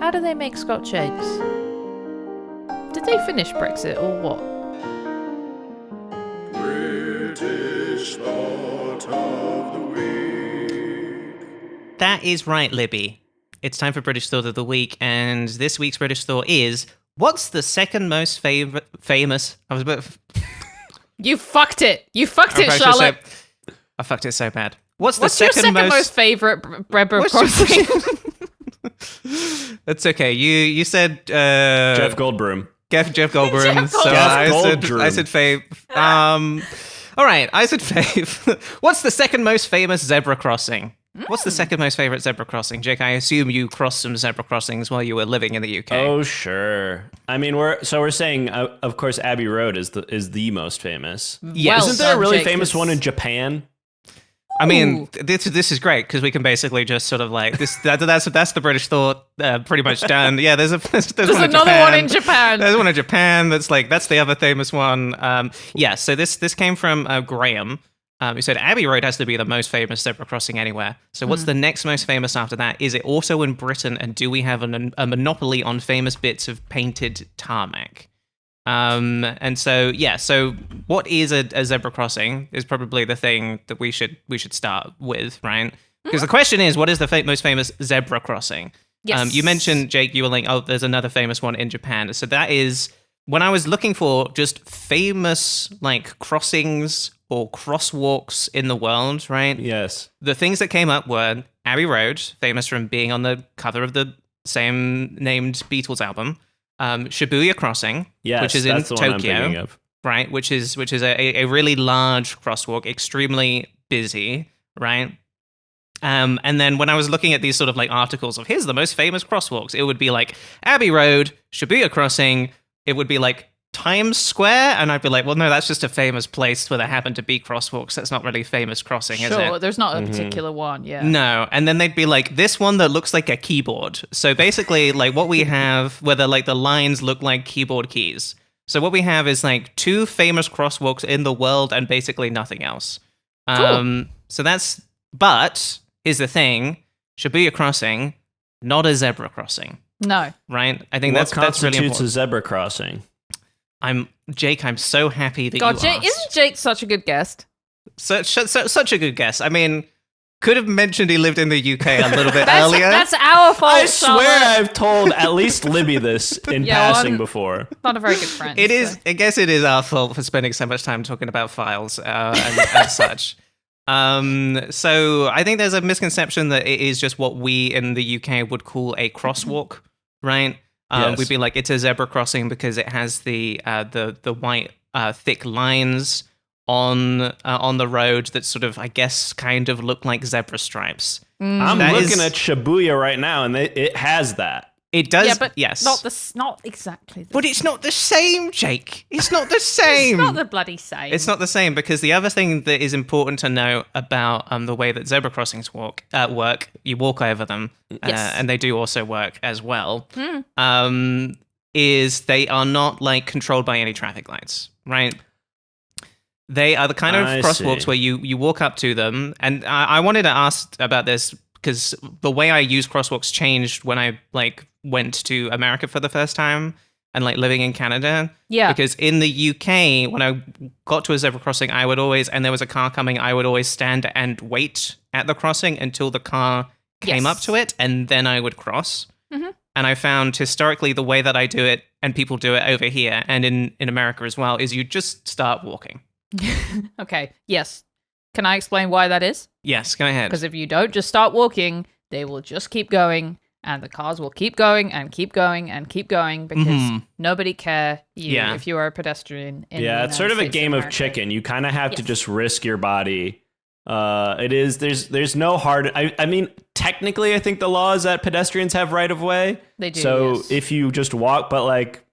How do they make Scotch eggs? Did they finish Brexit or what? British thought of the week. That is right, Libby. It's time for British Thought of the Week, and this week's British Thought is, what's the second most famous... I was a bit... You fucked it. You fucked it, Charlotte. I fucked it so bad. What's the What's your second most favorite zebra crossing? That's okay. You said Jeff Goldblum. Jeff Goldblum. Jeff So Goldblum. I said fave. All right, I said fave. What's the second most famous zebra crossing? What's the second most favorite zebra crossing? Jake, I assume you crossed some zebra crossings while you were living in the UK. Oh, sure. I mean, we're saying, of course, Abbey Road is the most famous. Yes. Isn't there a really Jake, famous one in Japan? I mean, this is great because we can basically just sort of like this. That's the British thought, pretty much done. Yeah, there's one another one in Japan. There's one in Japan that's the other famous one. Yeah, so this came from Graham, who said Abbey Road has to be the most famous zebra crossing anywhere. So what's the next most famous after that? Is it also in Britain? And do we have a monopoly on famous bits of painted tarmac? And so what is a zebra crossing is probably the thing that we should start with, right? Because the question is, what is the most famous zebra crossing? Yes. You mentioned, Jake, you were like, oh, there's another famous one in Japan. So that is when I was looking for just famous like crossings or crosswalks in the world, right? Yes. The things that came up were Abbey Road, famous from being on the cover of the same named Beatles album. Shibuya Crossing, Yes, which is in that's the one I'm Tokyo, thinking of. right? Which is a really large crosswalk, extremely busy, right? And then when I was looking at these sort of like articles of here's the most famous crosswalks, it would be like Abbey Road, Shibuya Crossing. It would be like Times Square, and I'd be like, well, no, that's just a famous place where there happen to be crosswalks. That's not really famous crossing, is Sure, it? there's not a particular one, yeah. No, and then they'd be like this one that looks like a keyboard. So basically, like what we have, where the lines look like keyboard keys. So what we have is like two famous crosswalks in the world, and basically nothing else. Cool. But here's the thing: Shibuya Crossing, not a zebra crossing, No. right? I think What that's really constitutes important. a zebra crossing? Jake, I'm so happy that God, you asked. isn't Jake such a good guest? Such a good guess. I mean, could have mentioned he lived in the UK a little bit earlier. That's our fault, I swear Charlotte. I've told at least Libby this in Yeah, well, passing I'm- before. Not a very good friend. It is. so. I guess it is our fault for spending so much time talking about files and such. So I think there's a misconception that it is just what we in the UK would call a crosswalk, right? Yes. We'd be like, it's a zebra crossing because it has the white thick lines on the road that sort of, I guess, kind of look like zebra stripes. I'm That looking is- at Shibuya right now, and it has that. It does, Yeah, but yes. not exactly. But it's not the same, Jake. It's not the same. It's not the bloody same. It's not the same because the other thing that is important to know about the way that zebra crossings work, you walk over them, Yes. and they do also work as well, is they are not like controlled by any traffic lights, right? They are the kind of I crosswalks see. where you walk up to them, and I wanted to ask about this because the way I use crosswalks changed when I like went to America for the first time and like living in Canada. Yeah. Because in the UK, when I got to a zebra crossing, I would always, and there was a car coming, I would always stand and wait at the crossing until the car came Yes. up to it, and then I would cross. And I found historically the way that I do it, and people do it over here and in America as well, is you just start walking. Okay. Yes. Can I explain why that is? Yes, go ahead. Because if you don't just start walking, they will just keep going, and the cars will keep going and keep going and keep going because nobody care Yeah. if you are a pedestrian. In Yeah, the it's sort United of a States game of America. chicken. You kind of have to Yes. just risk your body. It is. There's no hard. I mean, technically, I think the law is that pedestrians have right of way. They do. So yes. if you just walk, but like,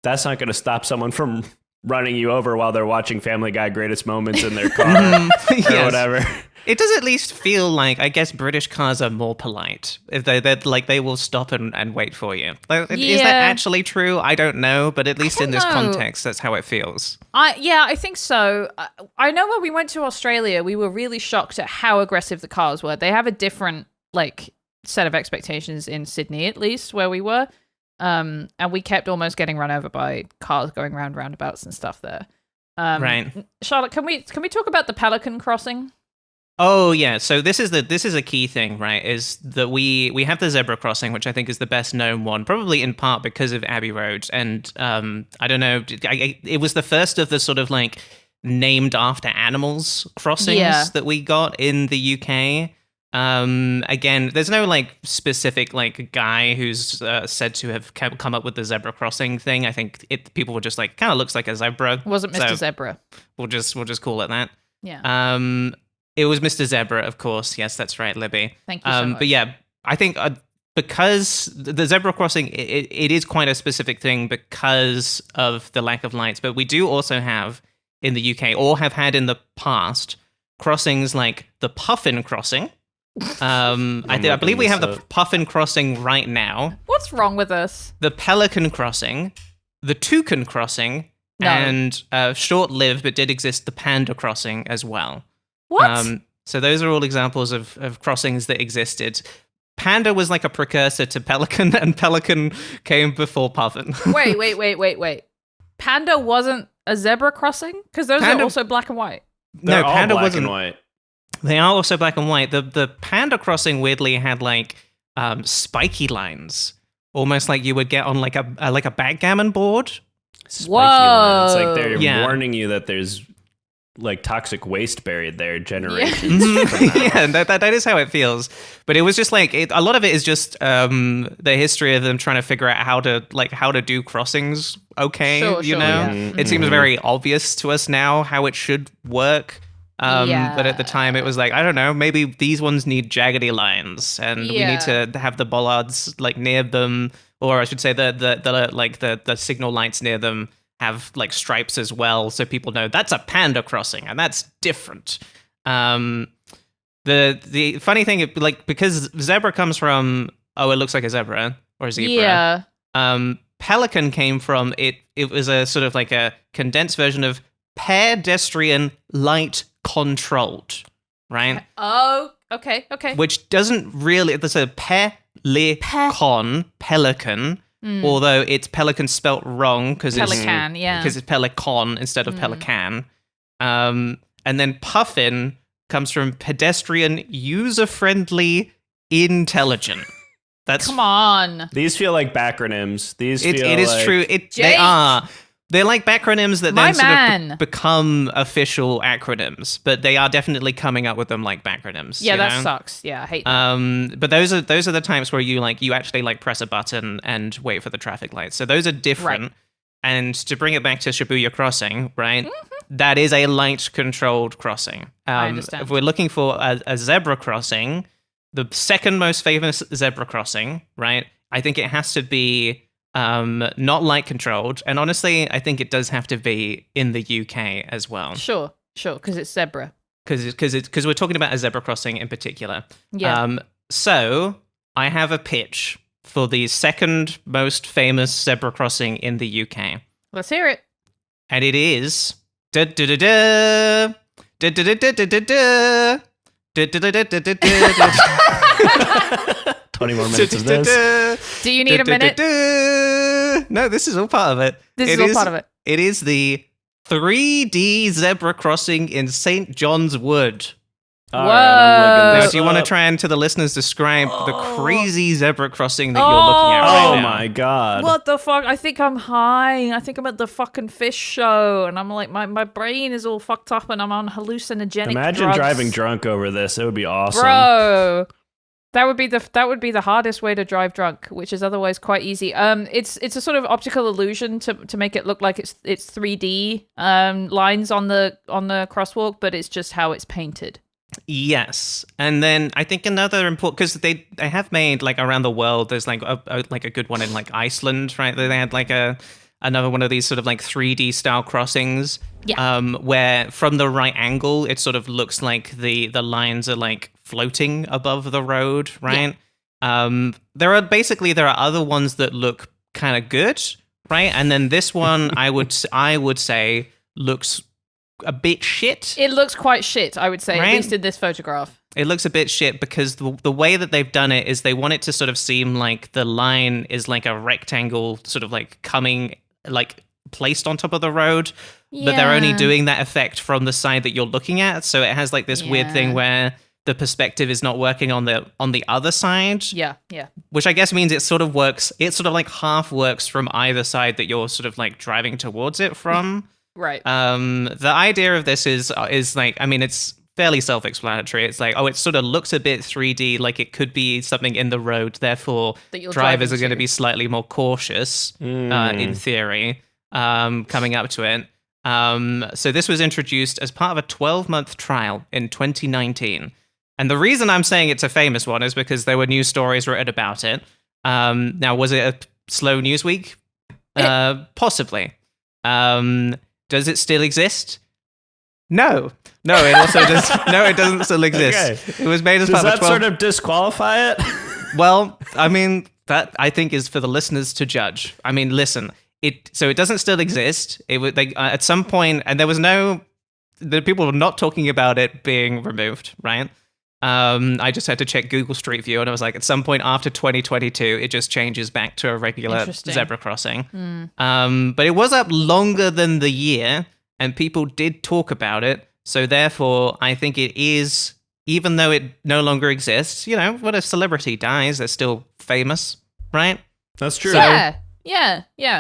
that's not going to stop someone from running you over while they're watching Family Guy Greatest Moments in their car or Yes. whatever. It does at least feel like, I guess, British cars are more polite. If they're like, they will stop and wait for you. Like, is that Yeah. actually true? I don't know, but at least in this don't know. context, that's how it feels. I think so. I know when we went to Australia, we were really shocked at how aggressive the cars were. They have a different set of expectations in Sydney, at least where we were. And we kept almost getting run over by cars going round roundabouts and stuff there. Right. Charlotte, can we talk about the Pelican Crossing? Oh yeah, so this is a key thing, right? Is that we have the zebra crossing, which I think is the best known one, probably in part because of Abbey Road, and I don't know, it was the first of the sort of like named after animals crossings Yeah. that we got in the UK. Again, there's no like specific like guy who's said to have come up with the zebra crossing thing. I think people were just like, kind of looks like a zebra. Wasn't Mr. So Zebra. We'll just call it that. Yeah. It was Mr. Zebra, of course. Yes, that's right, Libby. Thank you so much. But yeah, I think because the zebra crossing, it is quite a specific thing because of the lack of lights. But we do also have in the UK, or have had in the past, crossings like the Puffin crossing. I believe we have the Puffin crossing right now. What's wrong with us? The Pelican crossing, the Toucan crossing, No. and short-lived but did exist the Panda crossing as well. What? So those are all examples of crossings that existed. Panda was like a precursor to Pelican, and Pelican came before Puffin. Wait. Panda wasn't a zebra crossing? Because those are also black and white. They're No, all Panda black wasn't. and white. They are also black and white. The Panda crossing weirdly had like spiky lines, almost like you would get on like a backgammon board. Spiky Whoa. lines. Like they're Yeah. warning you that there's like toxic waste buried there generations from now. Yeah, that is how it feels. But it was just like a lot of it is just the history of them trying to figure out how to do crossings. Okay, Sure, you sure, know, yeah. it seems very obvious to us now how it should work. But at the time, it was like, I don't know, maybe these ones need jaggedy lines, and we need to have the bollards like near them, or I should say the signal lights near them have like stripes as well, so people know that's a Panda crossing and that's different. The funny thing, like, because zebra comes from it looks like a zebra or a zebra. Yeah. Pelican came from it was a sort of like a condensed version of pedestrian light controlled, right? Oh, okay. Which doesn't really, there's a pelican, although it's pelican spelt wrong because Pelican, it's pelicon instead of pelican. And then puffin comes from pedestrian, user-friendly, intelligent. That's Come on. These feel like backronyms. it is like, true. They Jake! are. They're like backronyms that My then sort man. of become official acronyms, but they are definitely coming up with them like backronyms. Yeah, you that know? sucks. Yeah, I hate that. But those are the times where you actually like press a button and wait for the traffic lights. So those are different. Right. And to bring it back to Shibuya Crossing, right? That is a light controlled crossing. I understand. If we're looking for a zebra crossing, the second most famous zebra crossing, right? I think it has to be not light controlled, and honestly, I think it does have to be in the UK as well. Sure, because it's zebra. Because we're talking about a zebra crossing in particular. Yeah. So I have a pitch for the second most famous zebra crossing in the UK, Let's hear it. and it is 20 more minutes of this. Do you need a minute? No, this is all part of it. This is all part of it. It is the 3D zebra crossing in St. John's Wood. All right, I'm looking Now, this do you want to up. try and to the listeners describe the crazy zebra crossing that you're looking at right Oh now? my god. What the fuck? I think I'm high. I think I'm at the fucking fish show, and I'm like, my brain is all fucked up, and I'm on hallucinogenic Imagine drugs. driving drunk over this. It would be awesome. Bro. That would be the hardest way to drive drunk, which is otherwise quite easy. It's a sort of optical illusion to make it look like it's 3D lines on the crosswalk, but it's just how it's painted. Yes, and then I think another important, because they have made like around the world. There's like a good one in like Iceland, right? They had like another one of these sort of like 3D style crossings. Yeah. Where from the right angle, it sort of looks like the lines are like floating above the road, right? Yeah. There are other ones that look kind of good, right? And then this one, I would say looks a bit shit. It looks quite shit, I would say, Right? at least in this photograph. It looks a bit shit because the way that they've done it is they want it to sort of seem like the line is like a rectangle sort of like coming like placed on top of the road, but they're only Yeah. doing that effect from the side that you're looking at. So it has like this weird thing Yeah. where the perspective is not working on the other side, Yeah. which I guess means it sort of works. It sort of like half works from either side that you're sort of like driving towards it from. Right. The idea of this is like, I mean, it's fairly self-explanatory. It's like, it sort of looks a bit 3D, like it could be something in the road. Therefore, That you'll drivers drive are going to into. be slightly more cautious, in theory, coming up to it. So this was introduced as part of a 12-month trial in 2019. And the reason I'm saying it's a famous one is because there were news stories written about it. Now, was it a slow news week? Possibly. Does it still exist? No, it also does. No, it doesn't still exist. Okay. It was made as Does part of that a 12. sort of disqualify it? Well, I mean, that I think is for the listeners to judge. I mean, listen, it doesn't still exist. It would at some point, and the people were not talking about it being removed, right? I just had to check Google Street View, and I was like, at some point after 2022, it just changes back to a regular Interesting. zebra crossing. But it was up longer than the year, and people did talk about it. So therefore, I think it is, even though it no longer exists, when a celebrity dies, they're still famous, right? That's true. Yeah.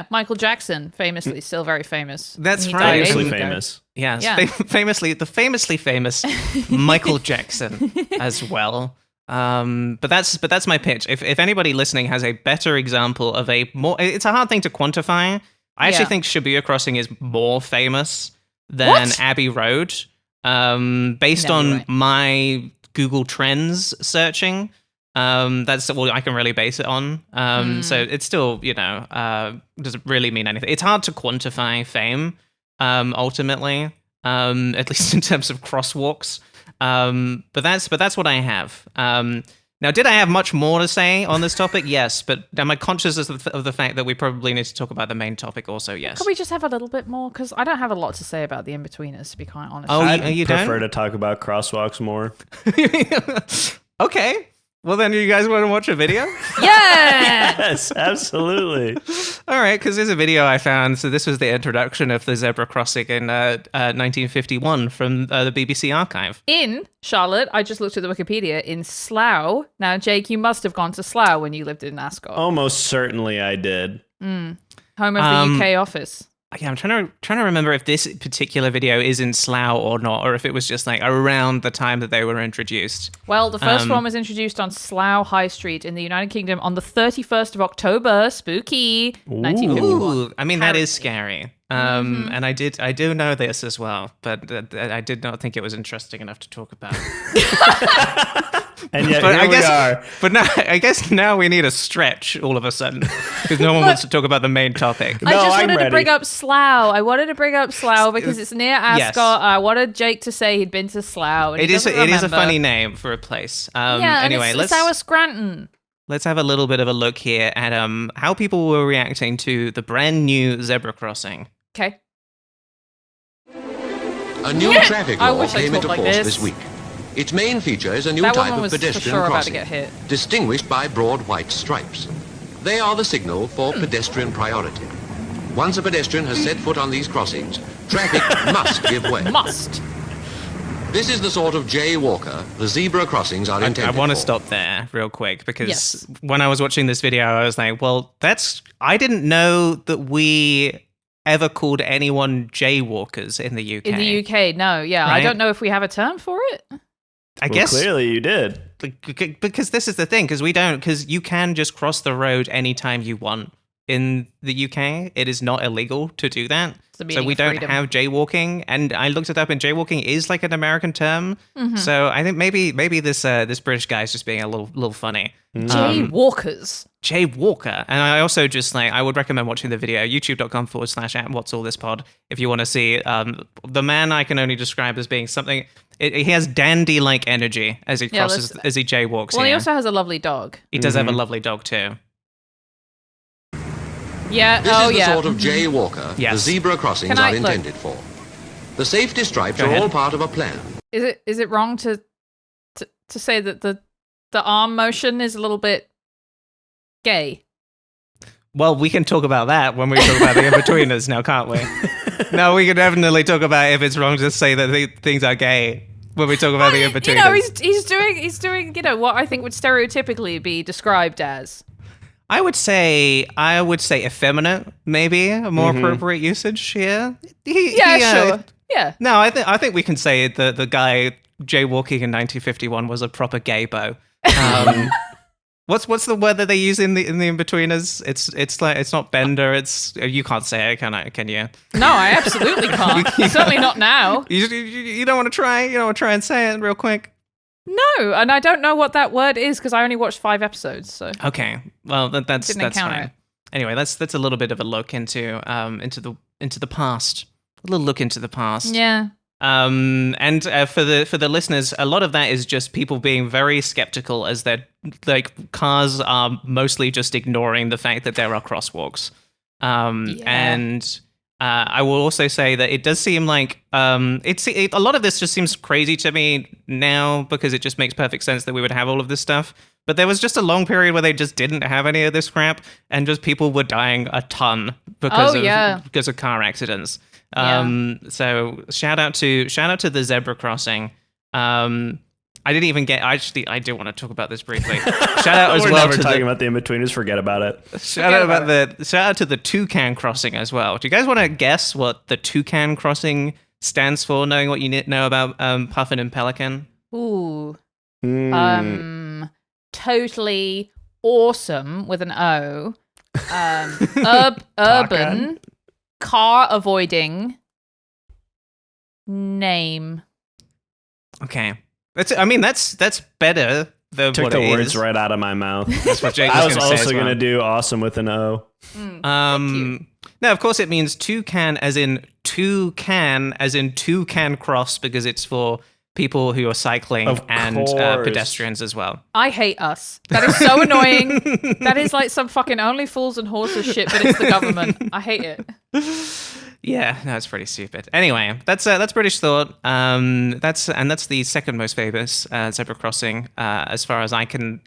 Michael Jackson, famously, still very famous. That's He right. died Famously ages ago. famous. Yes, Yeah. famously famous Michael Jackson as well. But that's my pitch. If anybody listening has a better example of it's a hard thing to quantify. I actually Yeah. think Shibuya Crossing is more famous than What? Abbey Road, based No, on you're right. my Google Trends searching. That's all I can really base it on. So it's still, doesn't really mean anything. It's hard to quantify fame, ultimately, at least in terms of crosswalks. But that's what I have. Now, did I have much more to say on this topic? Yes, but am I conscious of the fact that we probably need to talk about the main topic also? Yes. Could we just have a little bit more? Because I don't have a lot to say about the Inbetweeners, to be quite honest. Oh, I'd you prefer don't? to talk about crosswalks more. Okay. Well, then you guys want to watch a video? Yeah! Yes, absolutely. All right, because there's a video I found. So this was the introduction of the zebra crossing in 1951 from the BBC archive. In Charlotte, I just looked at the Wikipedia, in Slough. Now, Jake, you must have gone to Slough when you lived in Ascot. Almost certainly I did. Home of the UK office. Yeah, I'm trying to remember if this particular video is in Slough or not, or if it was just like around the time that they were introduced. Well, the first one was introduced on Slough High Street in the United Kingdom on the 31st of October. Spooky. 1951. Ooh, I mean, that is scary. And I do know this as well, but I did not think it was interesting enough to talk about. And yet But here I guess, we are. but now I guess now we need a stretch all of a sudden because no one wants to talk about the main topic. I No, just I'm wanted to ready. bring up Slough. I wanted to bring up Slough because it's near Ascot. Yes. I wanted Jake to say he'd been to Slough. And It he is doesn't a remember. funny name for a place. Yeah, Anyway, and let's it's our Scranton. let's have a little bit of a look here at how people were reacting to the brand new zebra crossing. Okay. A new Yeah, traffic I law wish I came talked into like force this. this week. Its main feature is a new That type woman of was for pedestrian sure about to crossing, get hit. distinguished by broad white stripes. They are the signal for pedestrian priority. Once a pedestrian has set foot on these crossings, traffic must give way. Must. This is the sort of jaywalker the zebra crossings are I intended want to for. stop there real quick because Yes. when I was watching this video, I was like, well, I didn't know that we ever called anyone jaywalkers in the UK. In the UK, no. Yeah, I Right? don't know if we have a term for it. I Well, guess clearly you did. because this is the thing, because you can just cross the road anytime you want in the UK. It is not illegal to do that. It's the So meaning we of don't freedom. have jaywalking, and I looked it up, and jaywalking is like an American term. Mm-hmm. So I think maybe this British guy's just being a little funny. Jaywalkers. Jaywalker. And I also just I would recommend watching the video, youtube.com/@what'sallthispod, if you want to see the man I can only describe as being something. He has dandy-like energy as he Yeah, crosses, let's- as he jaywalks. Well, he here. also has a lovely dog. He does have a lovely dog too. Yeah. This oh, is the yeah. sort of jaywalker Yes. the zebra crossings Can I- are look. intended for. The safety stripes Go are ahead. all part of a plan. Is it wrong to say that the arm motion is a little bit gay? Well, we can talk about that when we talk about the Inbetweeners now, can't we? No, we can definitely talk about if it's wrong to say that things are gay when we talk about the Inbetweeners. You know, he's doing what I think would stereotypically be described as. I would say effeminate, maybe a more appropriate usage here. Sure. Yeah. No, I think we can say the guy jaywalking in 1951 was a proper gaybo. What's the word that they use in the Inbetweeners? It's like it's not bender. It's you can't say it, can you? No, I absolutely can't. Certainly not now. You don't want to try. You don't want to try and say it real quick. No, and I don't know what that word is because I only watched 5 episodes. So okay, well that's fine. It. Anyway, that's a little bit of a look into the past. A little look into the past. Yeah. And for the listeners, a lot of that is just people being very skeptical as their cars are mostly just ignoring the fact that there are crosswalks. And I will also say that it does seem like a lot of this just seems crazy to me now because it just makes perfect sense that we would have all of this stuff. But there was just a long period where they just didn't have any of this crap, and just people were dying a ton because of car accidents. So shout out to the zebra crossing. I didn't even get. I do want to talk about this briefly. Shout out as We're well. Never to talking about the Inbetweeners. Forget about it. Shout out to the toucan crossing as well. Do you guys want to guess what the toucan crossing stands for? Knowing what you know about puffin and pelican. Ooh. Totally awesome with an O. Urban. Car avoiding name. Okay. That's better than Took what the it words is. right out of my mouth. That's what Jake I was was gonna say also as well. going to do awesome with an O. No, of course it means toucan as in toucan cross because it's for people who are cycling Of and course. pedestrians as well. I hate us. That is so annoying. That is like some fucking only fools and horses shit, but it's the government. I hate it. Yeah, no, it's pretty stupid. Anyway, that's British thought. That's the second most famous zebra crossing as far as I could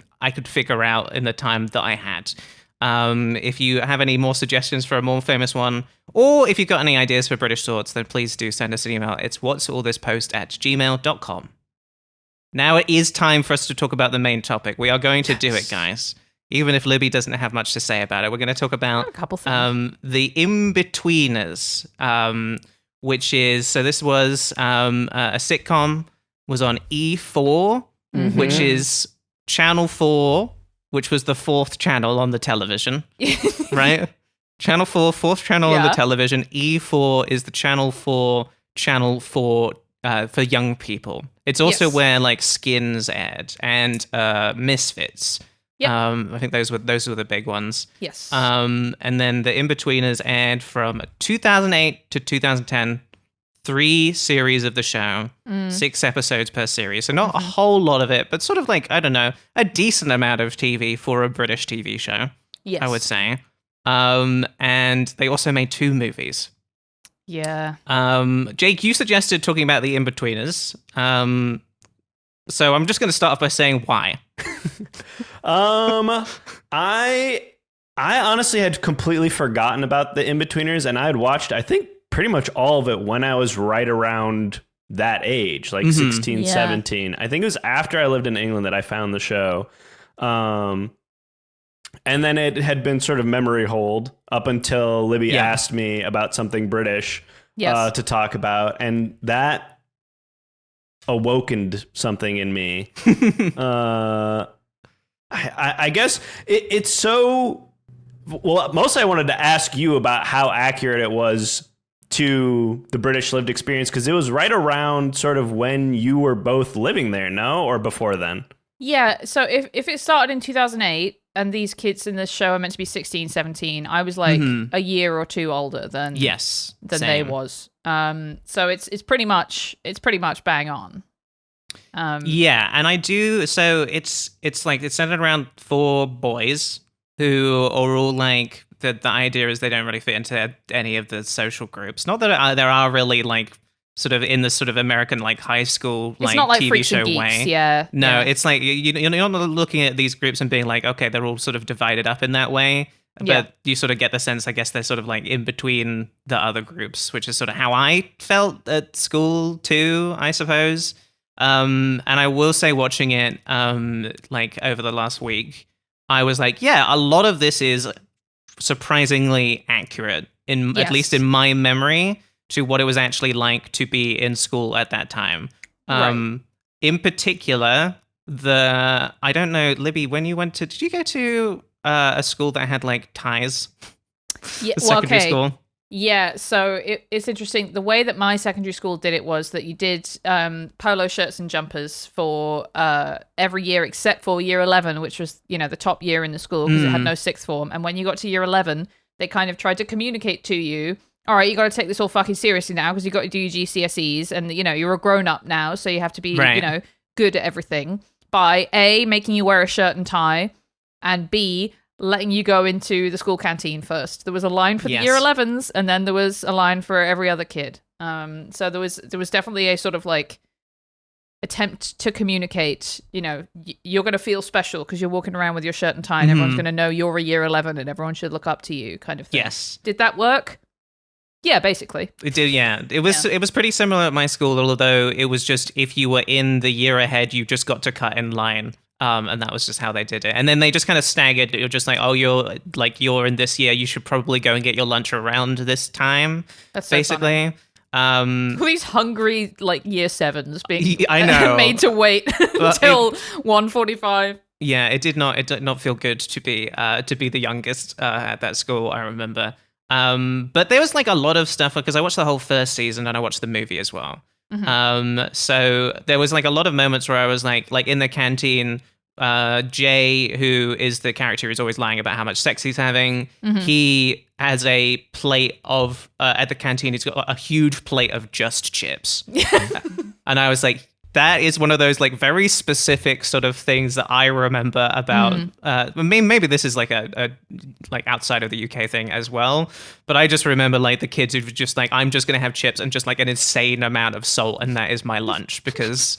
figure out in the time that I had. If you have any more suggestions for a more famous one, or if you've got any ideas for British thoughts, then please do send us an email. It's whatsallthispodst@gmail.com. Now it is time for us to talk about the main topic. We are going to do it, guys. Even if Libby doesn't have much to say about it, we're going to talk about A couple things. the Inbetweeners, which is, so this was a sitcom, was on E4, which is Channel 4, which was the 4th channel on the television, right? Channel 4, 4th channel on the television. E4 is the channel for young people. It's also where like Skins aired and Misfits. Yep. I think those were the big ones. Yes. And then the Inbetweeners aired from 2008 to 2010. 3 series of the show, 6 episodes per series. So not a whole lot of it, but sort of like, I don't know, a decent amount of TV for a British TV show, Yes. I would say. And they also made 2 movies. Yeah. Jake, you suggested talking about the Inbetweeners. So I'm just going to start off by saying why. I honestly had completely forgotten about the Inbetweeners, and I had watched, I think, pretty much all of it when I was right around that age, like 16, 17. I think it was after I lived in England that I found the show. And then it had been sort of memory hold up until Libby asked me about something British to talk about. And that awokened something in me. I guess it's so... Well, mostly I wanted to ask you about how accurate it was to the British lived experience, because it was right around sort of when you were both living there, no? Or before then? Yeah, so if it started in 2008 and these kids in this show are meant to be 16, 17, I was like a year or 2 older than they was. So it's pretty much bang on. Yeah, and I do, so it's like it's centered around 4 boys who are all like, the idea is they don't really fit into any of the social groups. Not that there are really like sort of in the sort of American like high school like, it's not like TV Freaks show and Geeks, way. Yeah. No, yeah. it's like you're not looking at these groups and being like, okay, they're all sort of divided up in that way. But you sort of get the sense, I guess, they're sort of like in between the other groups, which is sort of how I felt at school too, I suppose. And I will say, watching it like over the last week, I was like, yeah, a lot of this is surprisingly accurate, at least in my memory, to what it was actually like to be in school at that time. Right. In particular, I don't know, Libby, when you did you go to a school that had like ties? Yeah, Secondary school? Yeah, so it's interesting. The way that my secondary school did it was that you did polo shirts and jumpers for every year except for year 11, which was, the top year in the school because it had no sixth form. And when you got to year 11, they kind of tried to communicate to you, all right, you got to take this all fucking seriously now because you got to do your GCSEs and, you're a grown-up now, so you have to be, good at everything by A, making you wear a shirt and tie, and B, letting you go into the school canteen first. There was a line for the year 11s, and then there was a line for every other kid. So there was definitely a sort of like attempt to communicate, you're going to feel special because you're walking around with your shirt and tie, and everyone's going to know you're a year 11 and everyone should look up to you kind of thing. Yes. Did that work? Yeah, basically. It did, yeah. It was pretty similar at my school, although it was just if you were in the year ahead, you just got to cut in line. And that was just how they did it. And then they just kind of staggered. You're just like, oh, you're in this year. You should probably go and get your lunch around this time. That's so basically. All these hungry year 7s being I know. made to wait until 1:45. Yeah, it did not feel good to be the youngest at that school. I remember. But there was a lot of stuff because I watched the whole first season and I watched the movie as well. So there was a lot of moments where I was like in the canteen, Jay, who is the character who's always lying about how much sex he's having, he has a plate of at the canteen, he's got a huge plate of just chips. And I was like, that is one of those very specific sort of things that I remember about. Maybe this is a outside of the UK thing as well, but I just remember the kids who were just I'm just gonna have chips and just an insane amount of salt, and that is my lunch because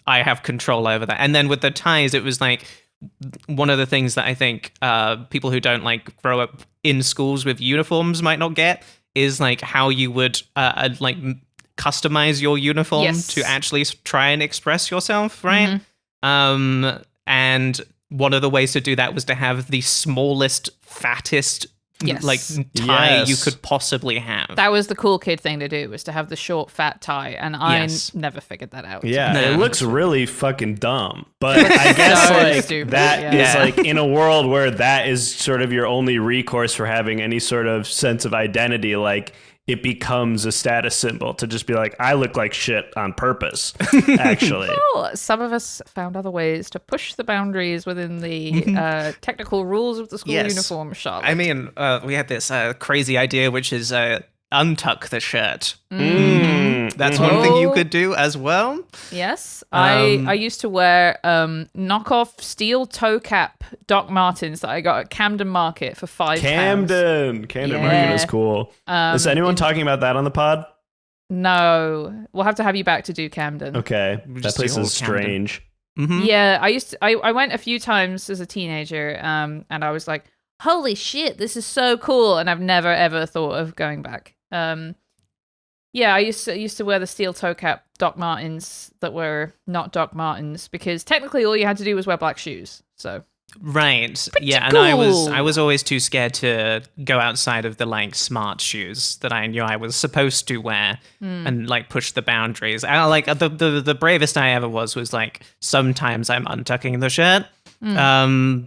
I have control over that. And then with the ties, it was one of the things that I think people who don't grow up in schools with uniforms might not get is how you would customize your uniform to actually try and express yourself, right? And one of the ways to do that was to have the smallest, fattest tie you could possibly have. That was the cool kid thing to do, was to have the short, fat tie, and I never figured that out. Yeah, it looks really fucking dumb, but I guess stupid, that is in a world where that is sort of your only recourse for having any sort of sense of identity, it becomes a status symbol to just be I look like shit on purpose, actually. Well, some of us found other ways to push the boundaries within the technical rules of the school uniform shop. I mean, we had this crazy idea, which is untuck the shirt. That's one thing you could do as well. Yes. I used to wear knockoff steel toe cap Doc Martens that I got at Camden Market for £5. Camden Market is cool. Is anyone talking about that on the pod? No. We'll have to have you back to do Camden. Okay. That place is strange. Yeah, I went a few times as a teenager, and I was like, holy shit, this is so cool, and I've never ever thought of going back. Yeah, I used to wear the steel toe cap Doc Martens that were not Doc Martens because technically all you had to do was wear black shoes. So right, pretty yeah, cool. And I was always too scared to go outside of the smart shoes that I knew I was supposed to wear and push the boundaries. I the bravest I ever was sometimes I'm untucking the shirt, but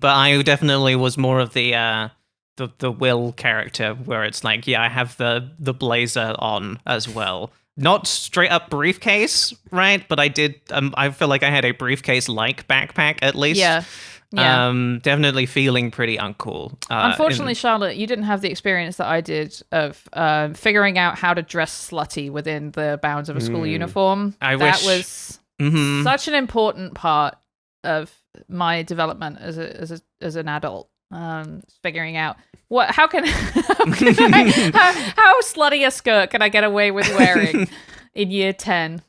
I definitely was more of the Will character where it's I have the blazer on as well. Not straight up briefcase, right? But I did, I feel like I had a briefcase backpack at least. Yeah. Definitely feeling pretty uncool. Unfortunately, Charlotte, you didn't have the experience that I did of figuring out how to dress slutty within the bounds of a school uniform. That was such an important part of my development as an adult. Figuring out how slutty a skirt can I get away with wearing in year 10?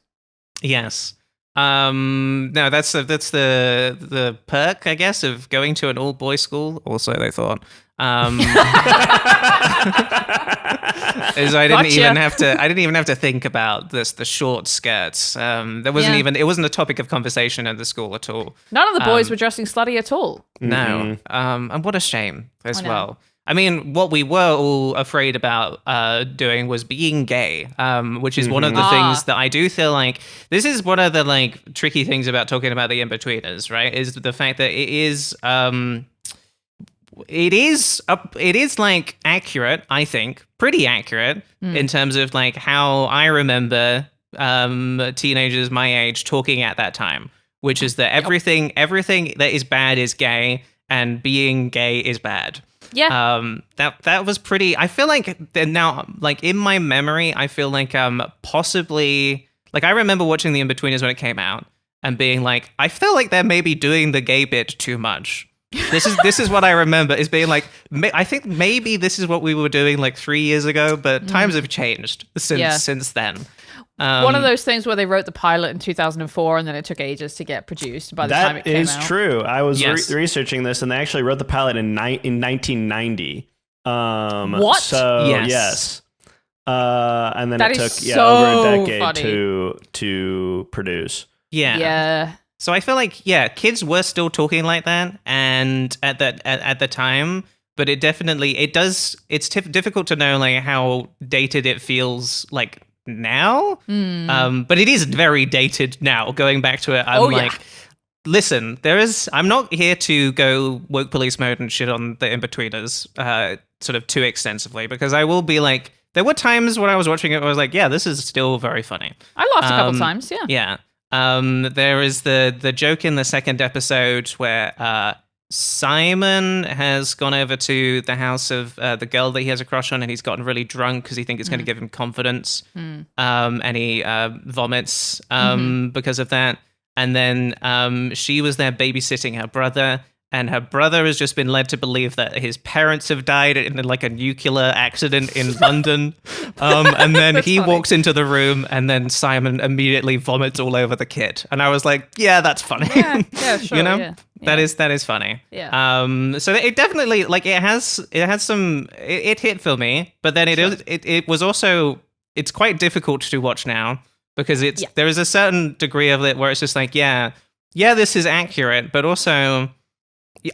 Yes. No, that's the perk, I guess, of going to an all boys school. Also, they thought, Is I Gotcha. didn't even have to think about the short skirts. There wasn't it wasn't a topic of conversation at the school at all. None of the boys were dressing slutty at all. No. And what a shame as I know. well. I mean, what we were all afraid about doing was being gay, which is one of the things that I do feel like this is one of the like tricky things about talking about the Inbetweeners, right? Is the fact that it is like accurate, I think, pretty accurate in terms of like how I remember teenagers my age talking at that time, which is that everything that is bad is gay and being gay is bad. Yeah. That was pretty. I feel like now, like in my memory, I feel like possibly like I remember watching the Inbetweeners when it came out and being like, I feel like they're maybe doing the gay bit too much. This is what I remember is being like, I think maybe this is what we were doing like 3 years ago, but times have changed since then. One of those things where they wrote the pilot in 2004 and then it took ages to get produced by the time it came out. That is true. I was researching this and they actually wrote the pilot in 1990. What? So, yes. And then it took over a decade to produce. Yeah. Yeah. So I feel like, kids were still talking like that and at the time, but it's difficult to know like how dated it feels like now. But it is very dated now. Going back to it, I'm listen, I'm not here to go woke police mode and shit on the Inbetweeners sort of too extensively, because I will be like, there were times when I was watching it where I was like, yeah, this is still very funny. I laughed a couple times, yeah. Yeah. There is the joke in the second episode where Simon has gone over to the house of the girl that he has a crush on, and he's gotten really drunk because he thinks it's going to give him confidence. And he vomits because of that. And then she was there babysitting her brother, and her brother has just been led to believe that his parents have died in like a nuclear accident in London. And then he walks into the room, and then Simon immediately vomits all over the kid. And I was like, yeah, that's funny. Yeah, sure. You know? Yeah. That is funny. Yeah. So it definitely like it hit for me, but then it was also, it's quite difficult to watch now because there is a certain degree of it where it's just like, yeah, this is accurate, but also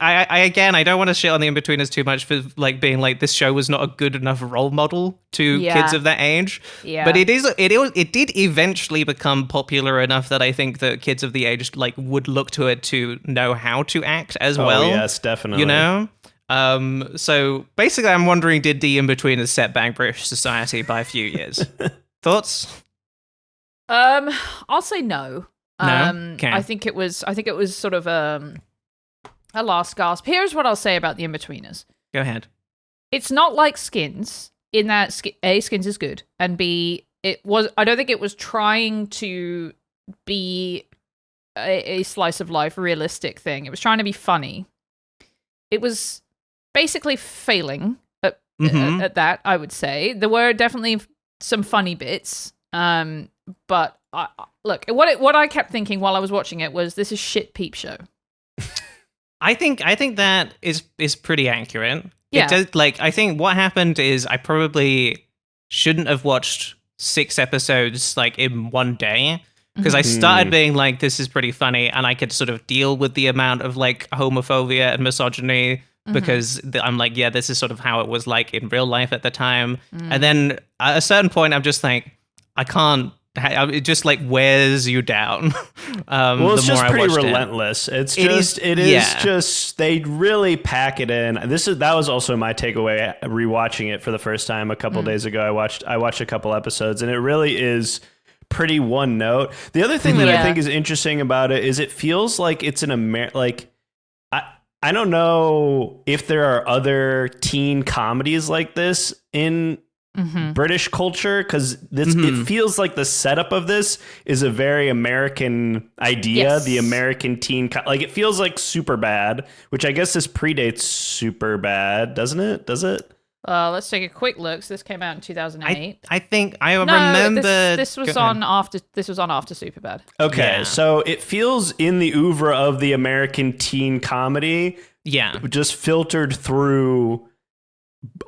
I don't want to shit on the Inbetweeners too much for like being like this show was not a good enough role model to kids of that age. Yeah. But it did eventually become popular enough that I think that kids of the age like would look to it to know how to act as well. Oh yes, definitely. You know? So basically I'm wondering, did the Inbetweeners set back British society by a few years? Thoughts? I'll say no. No? Okay. I think it was sort of a last gasp. Here's what I'll say about the Inbetweeners. Go ahead. It's not like Skins in that A, Skins is good, and B, I don't think it was trying to be a slice of life realistic thing. It was trying to be funny. It was basically failing at that, I would say. There were definitely some funny bits, but look, what I kept thinking while I was watching it was, this is shit Peep Show. I think that is pretty accurate. Yeah. It does, like, I think what happened is I probably shouldn't have watched 6 episodes like in one day, because I started being like, this is pretty funny, and I could sort of deal with the amount of like homophobia and misogyny because I'm like, yeah, this is sort of how it was like in real life at the time. And then at a certain point, I'm just like, I can't. It just like wears you down. Well, it's just pretty relentless. It is just they really pack it in. That was also my takeaway rewatching it for the first time a couple days ago. I watched a couple episodes, and it really is pretty one note. The other thing that I think is interesting about it is it feels like it's an like I don't know if there are other teen comedies like this in British culture, because it feels like the setup of this is a very American idea. Yes. The American teen like it feels like Superbad, which I guess this predates Superbad, doesn't it? Does it? Let's take a quick look. So this came out in 2008. I think I remember this was on after Superbad. Okay, so it feels in the oeuvre of the American teen comedy. Yeah, just filtered through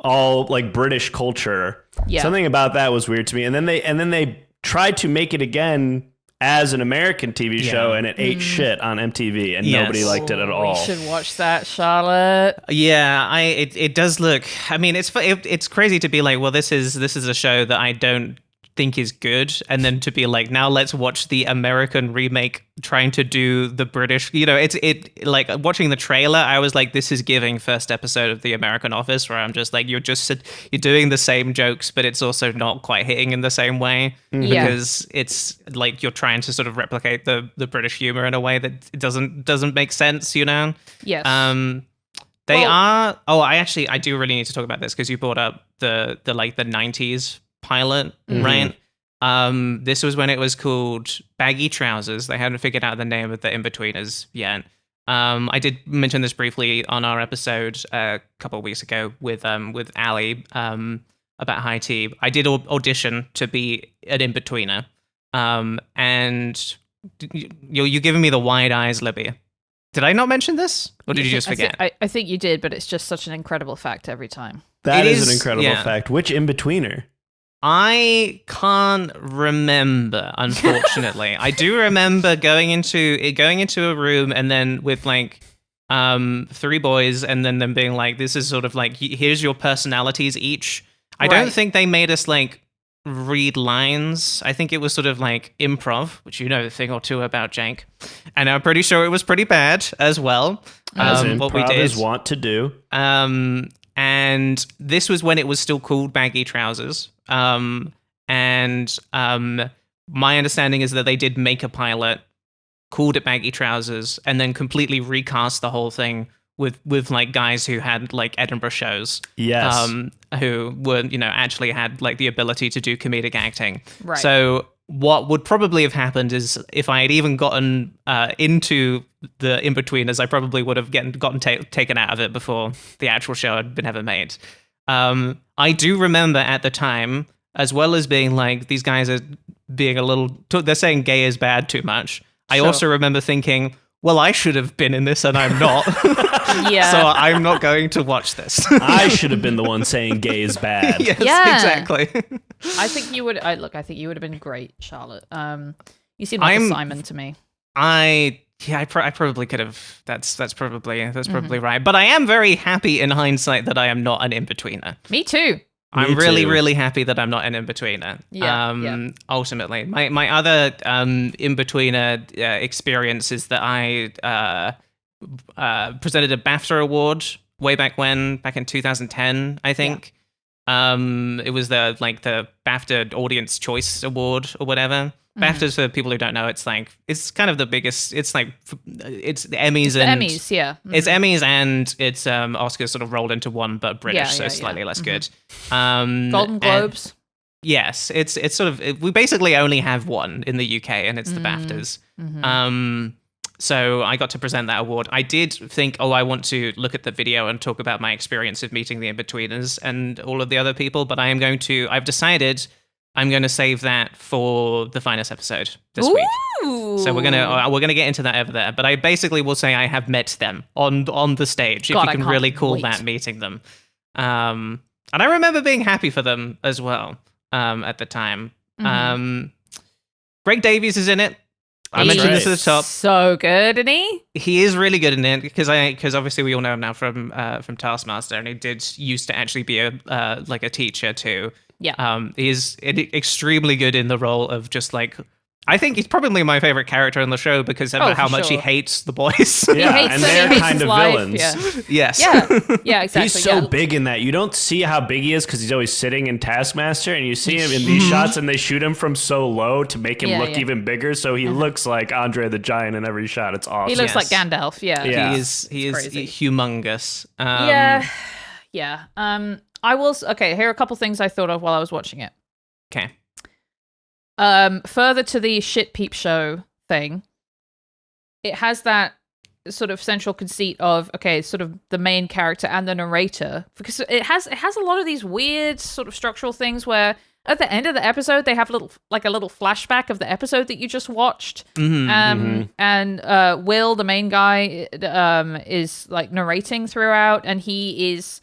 all like British culture. Yeah. Something about that was weird to me. And then they tried to make it again as an American TV show, and it ate shit on MTV, and nobody liked it at all. We should watch that, Charlotte. Yeah, it does look. I mean, it's crazy to be like, well, this is a show that I don't think is good, and then to be like, now let's watch the American remake trying to do the British. You know, it like watching the trailer, I was like, this is giving first episode of The American Office, where I'm just like, you're doing the same jokes, but it's also not quite hitting in the same way because it's like you're trying to sort of replicate the British humor in a way that it doesn't make sense, you know? Yes. I do really need to talk about this because you brought up the 90s pilot, right? This was when it was called Baggy Trousers. They hadn't figured out the name of the Inbetweeners yet. I did mention this briefly on our episode a couple of weeks ago with Ali about High Tea. I did audition to be an Inbetweener, and you're giving me the wide eyes, Libby. Did I not mention this, or did you just forget? I think you did, but it's just such an incredible fact every time. That is an incredible fact. Which Inbetweener? I can't remember, unfortunately. I do remember going into a room and then with like 3 boys and then them being like, this is sort of like, here's your personalities each. I don't think they made us like read lines. I think it was sort of like improv, which you know a thing or two about, Jank. And I'm pretty sure it was pretty bad as well. As what we did. want to do. And this was when it was still called Baggy Trousers. My understanding is that they did make a pilot, called it Baggy Trousers, and then completely recast the whole thing with like guys who had like Edinburgh shows. Yes. Who were, actually had like the ability to do comedic acting. Right. So what would probably have happened is if I had even gotten into the Inbetweeners, I probably would have gotten taken out of it before the actual show had been ever made. I do remember at the time, as well as being like, these guys are being a little, they're saying gay is bad too much. I also remember thinking, well, I should have been in this and I'm not. Yeah. So I'm not going to watch this. I should have been the one saying gay is bad. Yes, Yeah. exactly. I think you would. I think you would have been great, Charlotte. You seem like a Simon to me. I probably could have. That's probably right. But I am very happy in hindsight that I am not an in-betweener. Me too. I'm really, really happy that I'm not an in-betweener. Yeah. Ultimately, my other in-betweener experience is that I presented a BAFTA award way back in 2010, I think. It was the BAFTA Audience Choice Award or whatever. BAFTAs, for people who don't know, it's kind of the biggest. It's the Emmys and Emmys, yeah. It's Emmys and it's Oscars sort of rolled into one, but British, so slightly less good. Golden Globes. Yes, it's sort of we basically only have one in the UK, and it's the BAFTAs. So I got to present that award. I did think, I want to look at the video and talk about my experience of meeting the Inbetweeners and all of the other people, but I've decided I'm going to save that for the finest episode this week. So we're gonna get into that over there. But I basically will say I have met them on the stage, God, if you can really call that meeting them. And I remember being happy for them as well at the time. Greg Davies is in it. I mentioned this at the top. So good, isn't he? He is really good in it because obviously we all know him now from Taskmaster, and he did used to actually be a teacher too. Yeah. He's extremely good in the role of just like, I think he's probably my favorite character in the show because of how much he hates the boys. Yeah, and they're kind of villains. Yeah. Yes. Yeah, exactly. He's so big in that. You don't see how big he is because he's always sitting in Taskmaster, and you see him in these shots and they shoot him from so low to make him look even bigger. So he looks like Andre the Giant in every shot. It's awesome. He looks like Gandalf, yeah. He is humongous. Yeah. I will, here are a couple things I thought of while I was watching it. Okay. Further to the shit peep show thing, it has that sort of central conceit of sort of the main character and the narrator, because it has a lot of these weird sort of structural things where at the end of the episode they have a little flashback of the episode that you just watched, and Will, the main guy, is like narrating throughout, and he is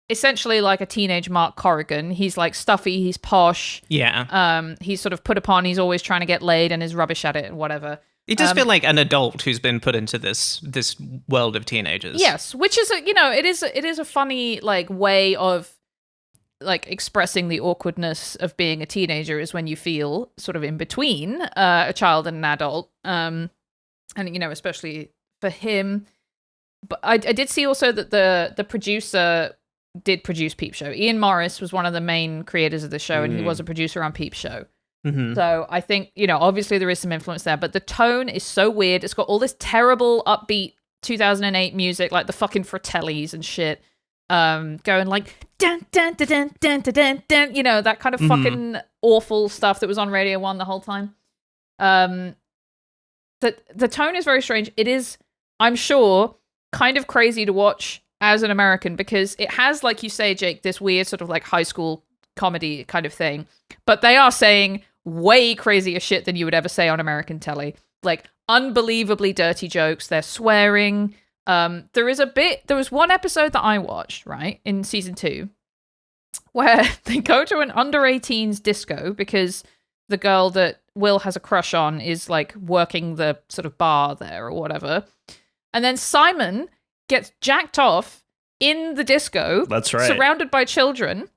essentially like a teenage Mark Corrigan. He's like stuffy, he's posh. Yeah. He's sort of put upon, he's always trying to get laid and is rubbish at it and whatever. He does feel like an adult who's been put into this world of teenagers. Yes, which is it is a funny like way of like expressing the awkwardness of being a teenager is when you feel sort of in between a child and an adult. And especially for him. But I did see also that the producer did produce Peep Show. Ian Morris was one of the main creators of the show, and he was a producer on Peep Show. Mm-hmm. So I think, obviously there is some influence there, but the tone is so weird. It's got all this terrible upbeat 2008 music, like the fucking Fratellis and shit, going like dun dun dun dun dun dun dun, that kind of fucking awful stuff that was on Radio 1 the whole time. The tone is very strange. It is, I'm sure, kind of crazy to watch as an American because it has, like you say, Jake, this weird sort of like high school comedy kind of thing, but they are saying way crazier shit than you would ever say on American telly. Like unbelievably dirty jokes. They're swearing. There was one episode that I watched, right, in season 2, where they go to an under 18s disco because the girl that Will has a crush on is like working the sort of bar there or whatever. And then Simon gets jacked off in the disco. That's right. Surrounded by children.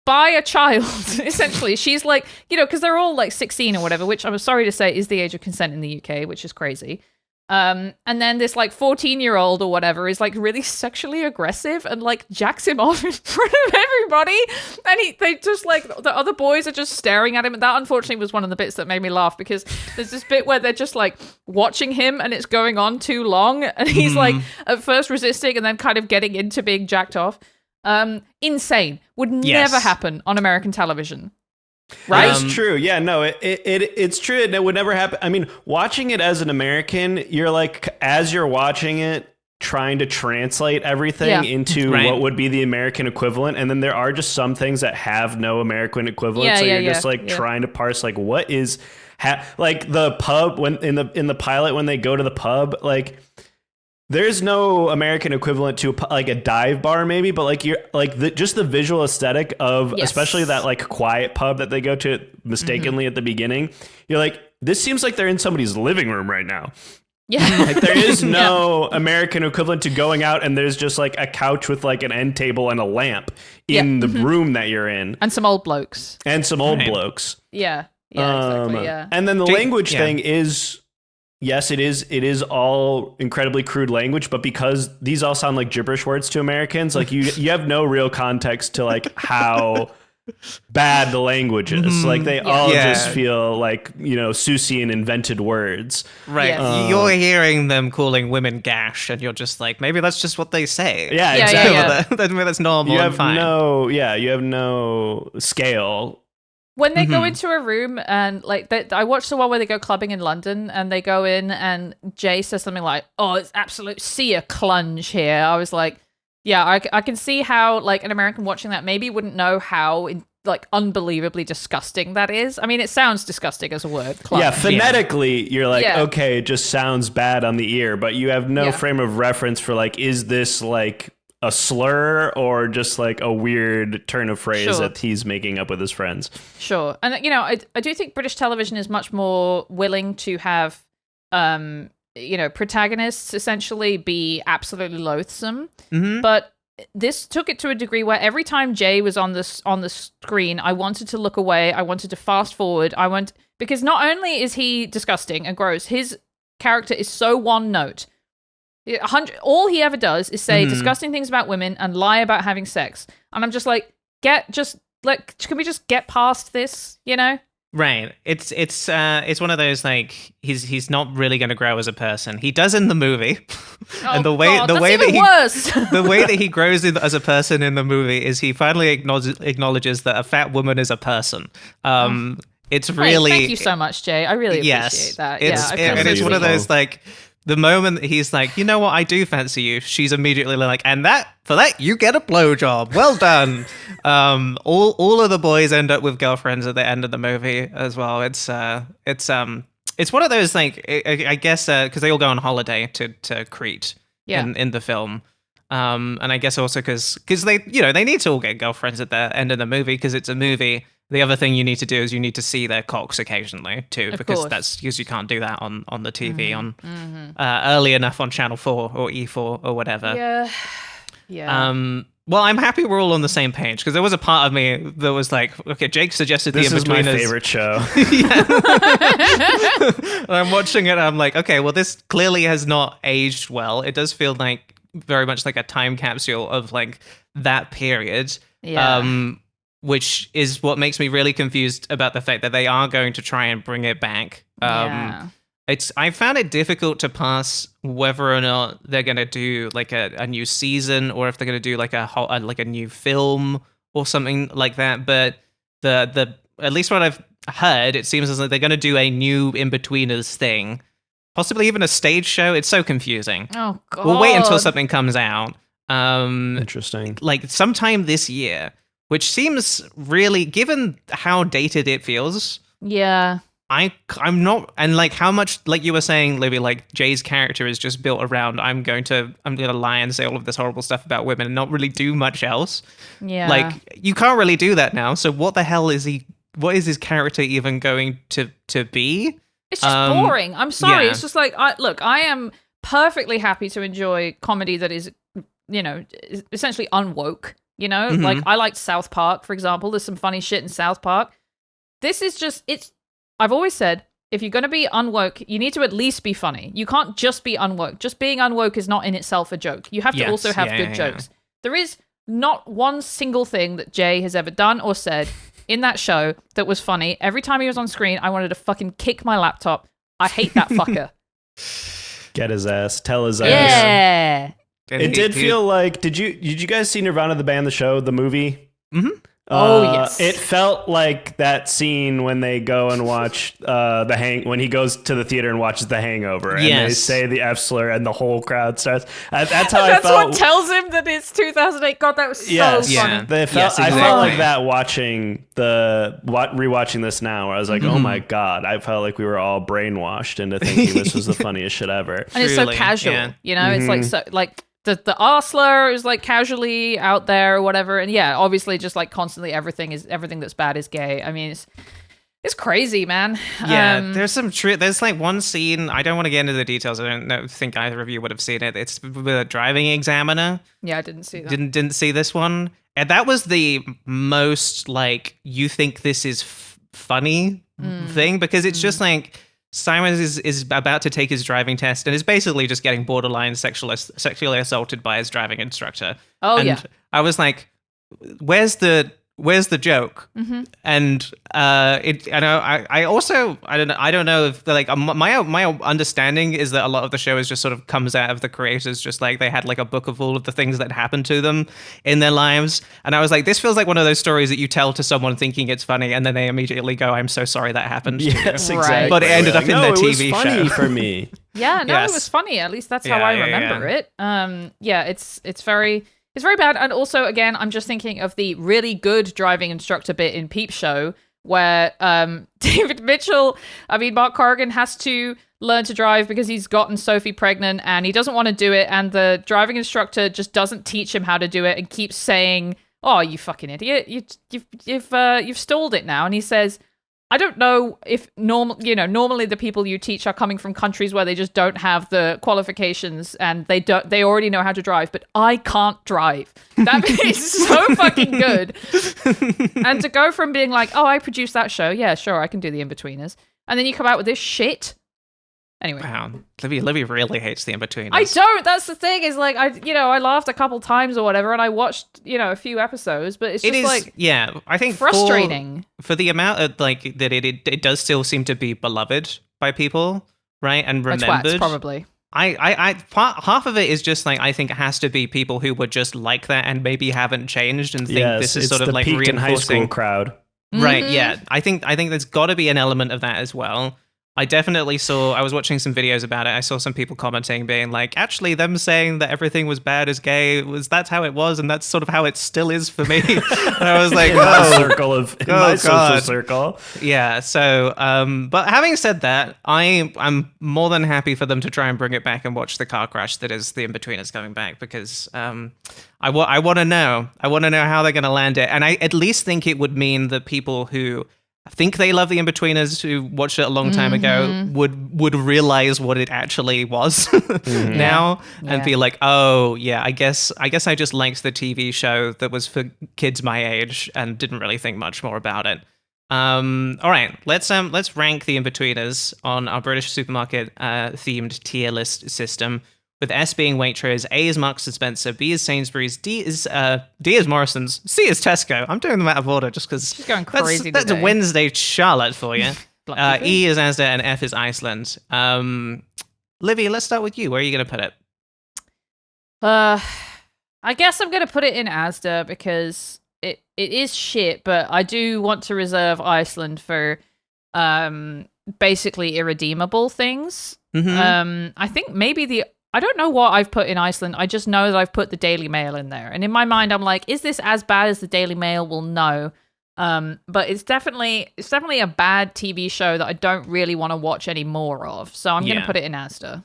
By a child, essentially. She's like, because they're all like 16 or whatever, which I'm sorry to say is the age of consent in the UK, which is crazy. And then this like 14-year-old or whatever is like really sexually aggressive and like jacks him off in front of everybody. And they just like, the other boys are just staring at him. And that unfortunately was one of the bits that made me laugh because there's this bit where they're just like watching him and it's going on too long. And he's like at first resisting and then kind of getting into being jacked off. Insane. Would never happen on American television. Right? It's true. Yeah, no, it's true. It would never happen. I mean, watching it as an American, you're like, as you're watching it, trying to translate everything into what would be the American equivalent. And then there are just some things that have no American equivalent. So you're just like trying to parse, like, what is, like the pub when in the pilot, when they go to the pub, like, there's no American equivalent to like a dive bar, maybe, but like you're like just the visual aesthetic of especially that like quiet pub that they go to mistakenly at the beginning. You're like, this seems like they're in somebody's living room right now. Yeah, like there is no American equivalent to going out and there's just like a couch with like an end table and a lamp in the room that you're in, and some old blokes. Yeah, exactly. Yeah, and then the language thing is. Yes, it is all incredibly crude language, but because these all sound like gibberish words to Americans, like you have no real context to like how bad the language is. Like they all just feel like, Seussian invented words. Right. Yes. You're hearing them calling women gash and you're just like, maybe that's just what they say. Yeah, exactly. That's normal and fine. You have no scale. When they go into a room and like I watched the one where they go clubbing in London and they go in and Jay says something like, "Oh, it's absolute see a clunge here." I was like, yeah, I can see how like an American watching that maybe wouldn't know how like unbelievably disgusting that is. I mean, it sounds disgusting as a word. Clunge. Yeah, phonetically, you're like, okay, it just sounds bad on the ear, but you have no frame of reference for like, is this like a slur or just like a weird turn of phrase that he's making up with his friends. Sure. And, I do think British television is much more willing to have, protagonists essentially be absolutely loathsome. Mm-hmm. But this took it to a degree where every time Jay was on the screen, I wanted to look away. I wanted to fast forward. Because not only is he disgusting and gross, his character is so one note. All he ever does is say disgusting things about women and lie about having sex. And I'm just like, can we just get past this, Right. It's one of those like he's not really going to grow as a person. He does in the movie. And the way that he grows as a person in the movie is he finally acknowledges that a fat woman is a person. It's really thank you so much, Jay. I really appreciate that. It's one of those like the moment that he's like, you know what, I do fancy you, she's immediately like, and for that you get a blowjob. Well done. All of the boys end up with girlfriends at the end of the movie as well. It's one of those like I guess because they all go on holiday to Crete in the film. And I guess also because they need to all get girlfriends at the end of the movie because it's a movie. The other thing you need to do is you need to see their cocks occasionally too, because you can't do that on the TV early enough on Channel 4 or E4 or whatever. Yeah. Well, I'm happy we're all on the same page because there was a part of me that was like, okay, Jake suggested this the is my Inbetweeners. favorite show. And I'm watching it. And I'm like, okay, well, this clearly has not aged well. It does feel like very much like a time capsule of like that period. Yeah. Which is what makes me really confused about the fact that they are going to try and bring it back. I found it difficult to pass whether or not they're going to do like a new season or if they're going to do like a new film or something like that. But the at least what I've heard, it seems as though they're going to do a new Inbetweeners thing, possibly even a stage show. It's so confusing. Oh God. We'll wait until something comes out. Interesting. Like sometime this year, which seems really, given how dated it feels. Yeah. I'm not, and like how much, like you were saying, Libby, like Jay's character is just built around I'm gonna lie and say all of this horrible stuff about women and not really do much else. Yeah. Like you can't really do that now. So what the hell is what is his character even going to be? It's just boring. I'm sorry. Yeah. It's just like, I am perfectly happy to enjoy comedy that is, is essentially unwoke. Like I liked South Park, for example. There's some funny shit in South Park. This is just, I've always said, if you're going to be unwoke, you need to at least be funny. You can't just be unwoke. Just being unwoke is not in itself a joke. You have to also have good jokes. There is not one single thing that Jay has ever done or said in that show that was funny. Every time he was on screen, I wanted to fucking kick my laptop. I hate that fucker. Get his ass. Tell his ass. Yeah. It did feel like. Did you guys see Nirvana the band, the show, the movie? Mm-hmm. Yes. It felt like that scene when they go and watch when he goes to the theater and watches The Hangover, and they say the F slur, and the whole crowd starts. That's how I felt. That's what tells him that it's 2008. God, that was so funny. Exactly. I felt like that watching rewatching this now, where I was like, oh my God, I felt like we were all brainwashed into thinking this was the funniest shit ever. And it's so casual, it's like so like. The R slur is like casually out there or whatever, and obviously just like constantly everything that's bad is gay. I mean, it's crazy, man. There's some there's like one scene. I don't want to get into the details. I don't think either of you would have seen it. It's with a driving examiner. Yeah, I didn't see that. Didn't see this one, and that was the most like you think this is funny thing because it's just like. Simon is about to take his driving test and is basically just getting borderline sexually assaulted by his driving instructor. Oh, and yeah. I was like, where's the joke? Mm-hmm. And I don't know if like my understanding is that a lot of the show is just sort of comes out of the creators, just like they had like a book of all of the things that happened to them in their lives. And I was like, this feels like one of those stories that you tell to someone thinking it's funny, and then they immediately go, "I'm so sorry that happened." Yes, to you. exactly. But it ended up in their TV was funny show for me. Yeah, no, Yes. it was funny. At least that's how I remember it. It's very bad. And also, again, I'm just thinking of the really good driving instructor bit in Peep Show where Mark Corrigan has to learn to drive because he's gotten Sophie pregnant and he doesn't want to do it. And the driving instructor just doesn't teach him how to do it and keeps saying, "Oh, you fucking idiot. You've stalled it now." And he says, I don't know if normally the people you teach are coming from countries where they just don't have the qualifications and they already know how to drive, but I can't drive. That is so fucking good. And to go from being like, oh, I produced that show, yeah, sure, I can do the Inbetweeners, and then you come out with this shit. Anyway. Wow, Libby really hates the Inbetweeners. I don't. That's the thing. Is like I laughed a couple times or whatever, and I watched a few episodes, but it's just I think frustrating for the amount of like that it does still seem to be beloved by people, right? And remembered. Twats, probably. Half of it is just like I think it has to be people who were just like that and maybe haven't changed and think this is sort of like reinforcing high school crowd. Right? Yeah, I think there's got to be an element of that as well. I definitely I was watching some videos about it. I saw some people commenting being like, actually them saying that everything was bad is gay, that's how it was, and that's sort of how it still is for me. And I was like, in my social circle. Yeah, so, but having said that, I'm more than happy for them to try and bring it back and watch the car crash that is the Inbetweeners coming back, because I want to know. I want to know how they're going to land it. And I at least think it would mean that people who think they love the Inbetweeners, who watched it a long time ago, would realize what it actually was now, and be like, oh yeah, I guess I just liked the TV show that was for kids my age and didn't really think much more about it. All right, let's rank the Inbetweeners on our British supermarket themed tier list system, with S being Waitrose, A is Marks and Spencer, B is Sainsbury's, D is Morrison's, C is Tesco. I'm doing them out of order just because She's going crazy that's a today. Wednesday Charlotte for you. Bloody E is Asda and F is Iceland. Livy, let's start with you. Where are you going to put it? I guess I'm going to put it in Asda because it is shit, but I do want to reserve Iceland for basically irredeemable things. I think maybe I don't know what I've put in Iceland. I just know that I've put the Daily Mail in there. And in my mind, I'm like, is this as bad as the Daily Mail? Well, no. But it's definitely a bad TV show that I don't really want to watch any more of. So I'm going to put it in Asda.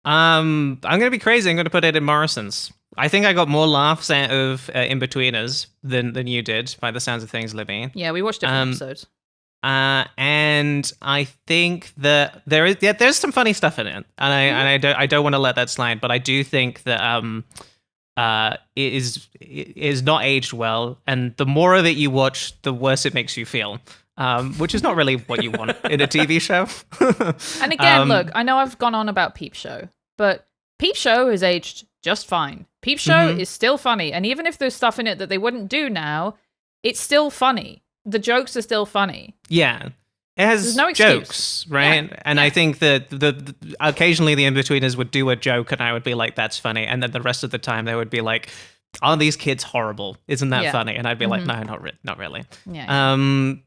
I'm going to be crazy. I'm going to put it in Morrison's. I think I got more laughs out of Inbetweeners than you did, by the sounds of things, Libby. Yeah, we watched different episodes. And I think that there's some funny stuff in it, and I don't want to let that slide, but I do think that it is not aged well, and the more of it you watch, the worse it makes you feel. Which is not really what you want in a TV show. And again, look, I know I've gone on about Peep Show, but Peep Show is aged just fine. Peep Show is still funny, and even if there's stuff in it that they wouldn't do now, it's still funny. The jokes are still funny. Yeah. It has no jokes, right? Yeah. And I think that the occasionally the Inbetweeners would do a joke and I would be like, that's funny. And then the rest of the time they would be like, are these kids horrible? Isn't that funny? And I'd be like, no, not really. Yeah.